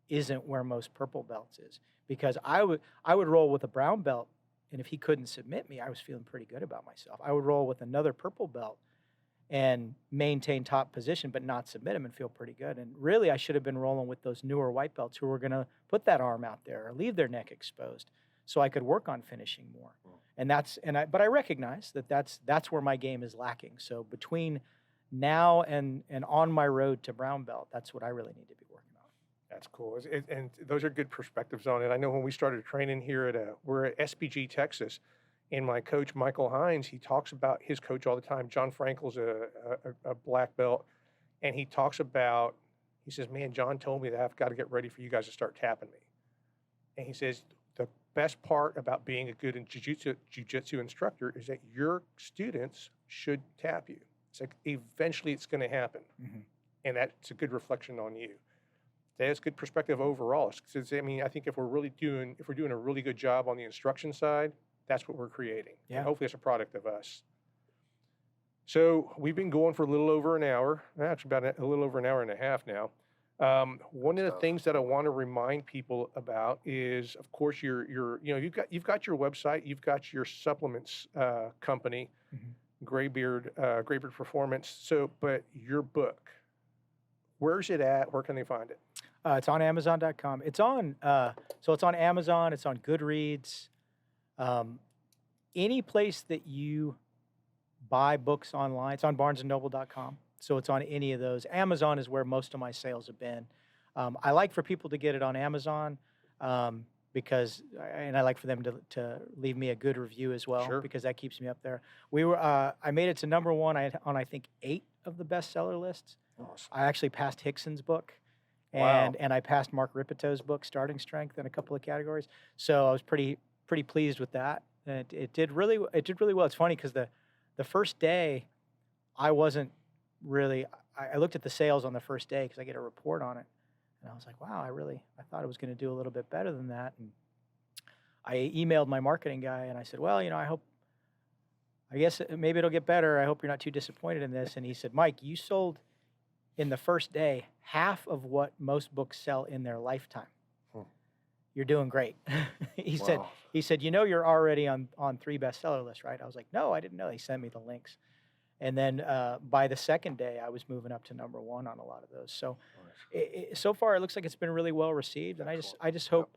isn't where most purple belts is, because I would roll with a brown belt, and if he couldn't submit me, I was feeling pretty good about myself. I would roll with another purple belt and maintain top position, but not submit him and feel pretty good. And really, I should have been rolling with those newer white belts who were going to put that arm out there or leave their neck exposed, so I could work on finishing more. But I recognize that that's where my game is lacking. So between now and on my road to brown belt, that's what I really need to be working on. That's cool. And those are good perspectives on it. I know when we started training here we're at SBG, Texas, and my coach, Michael Hines, he talks about his coach all the time. John Frankel's a black belt, and he talks about, he says, man, John told me that I've got to get ready for you guys to start tapping me. And he says, the best part about being a good jiu-jitsu instructor is that your students should tap you. It's like eventually it's going to happen. And that's a good reflection on you. That's good perspective overall. I mean, I think if we're doing a really good job on the instruction side, that's what we're creating. Yeah. And hopefully it's a product of us. So we've been going for a little over an hour, actually about a little over an hour and a half now. One of the things that I want to remind people about is, of course, you've got your website, you've got your supplements company, Graybeard Performance. So, but your book, where's it at? Where can they find it? It's on Amazon.com. It's on Amazon. It's on Goodreads. Any place that you buy books online. It's on BarnesandNoble.com. So it's on any of those. Amazon is where most of my sales have been. I like for people to get it on Amazon because I like for them to leave me a good review as well, because that keeps me up there. I made it to number one on I think 8 of the bestseller lists. Awesome. I actually passed Hickson's book. Wow. And I passed Mark Ripeto's book, Starting Strength, in a couple of categories. So I was pretty pleased with that. And it did really well. It's funny because the first day, I wasn't really. I looked at the sales on the first day because I get a report on it, and I was like, wow, I thought it was going to do a little bit better than that. And I emailed my marketing guy and I said, well, I guess maybe it'll get better. I hope you're not too disappointed in this. And he said, Mike, you sold in the first day half of what most books sell in their lifetime. You're doing great. He said, you're already on 3 bestseller lists, right? I was like, no, I didn't know. He sent me the links. And then by the second day, I was moving up to number 1 on a lot of those. So so far, it looks like it's been really well received. And I just hope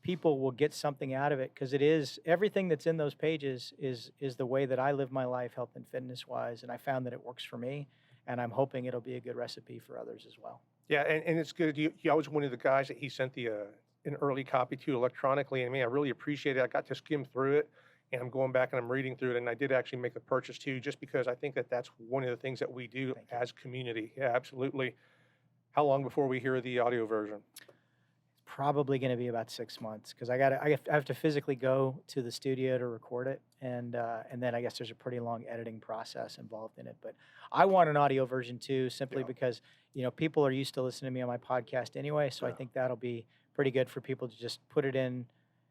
people will get something out of it, because it is, everything that's in those pages is the way that I live my life, health and fitness wise. And I found that it works for me. And I'm hoping it'll be a good recipe for others as well. Yeah, and it's good. I was one of the guys that he sent an early copy to electronically, and I really appreciate it. I got to skim through it, and I'm going back and I'm reading through it, and I did actually make the purchase too, just because I think that's one of the things that we do as community. Yeah, absolutely. How long before we hear the audio version? probably going to be about 6 months because I have to physically go to the studio to record it, and then I guess there's a pretty long editing process involved in it. But I want an audio version too, simply because people are used to listening to me on my podcast anyway, so I think that'll be pretty good for people to just put it in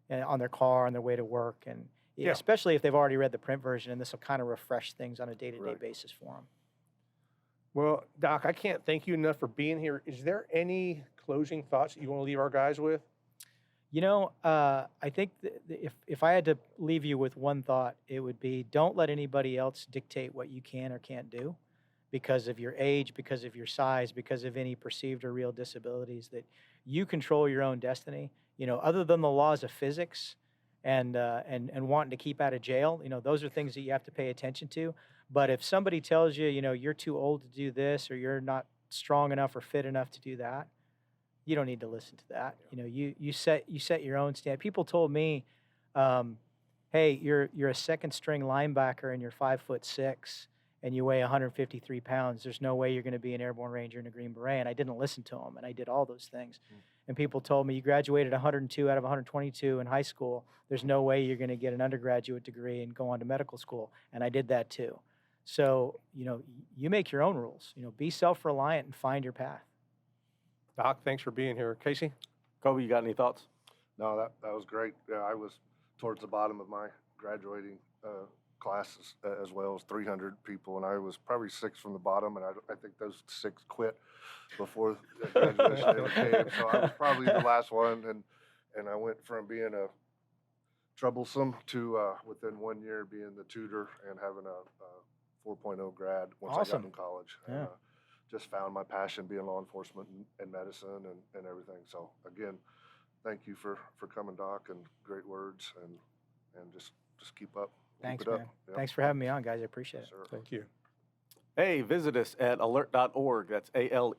on their car on their way to work, and especially if they've already read the print version, and this will kind of refresh things on a day-to-day basis for them. Well, Doc, I can't thank you enough for being here. Is there any closing thoughts that you want to leave our guys with? I think if I had to leave you with one thought, it would be don't let anybody else dictate what you can or can't do because of your age, because of your size, because of any perceived or real disabilities, that you control your own destiny. Other than the laws of physics and wanting to keep out of jail, those are things that you have to pay attention to. But if somebody tells you, you're too old to do this, or you're not strong enough or fit enough to do that, you don't need to listen to that. You set your own stand. People told me, hey, you're a second string linebacker and you're 5'6" and you weigh 153 pounds. There's no way you're going to be an airborne ranger in a Green Beret. And I didn't listen to them, and I did all those things. And people told me, you graduated 102 out of 122 in high school. There's no way you're going to get an undergraduate degree and go on to medical school. And I did that too. So, you make your own rules. Be self-reliant and find your path. Doc, thanks for being here. Casey? Kobe, you got any thoughts? No, that was great. Yeah, I was towards the bottom of my graduating classes as well as 300 people, and I was probably 6 from the bottom, and I think those 6 quit before the graduation ever came. So I was probably the last one, and I went from being a troublesome to within 1 year being the tutor and having a 4.0 grad once I got in college. Yeah. And, just found my passion being law enforcement and medicine and everything. So again, thank you for coming, Doc, and great words, and just keep up. Thanks, keep it man. up. Yep. Thanks for having me on, guys. I appreciate it. Yes, sir. Thank you. Hey, visit us at alert.org. That's ALERRT.org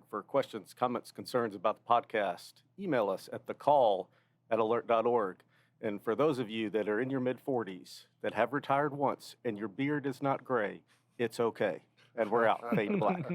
for questions, comments, concerns about the podcast. Email us at thecall@alert.org. And for those of you that are in your mid-40s that have retired once and your beard is not gray, it's okay. And we're out. Fade to black.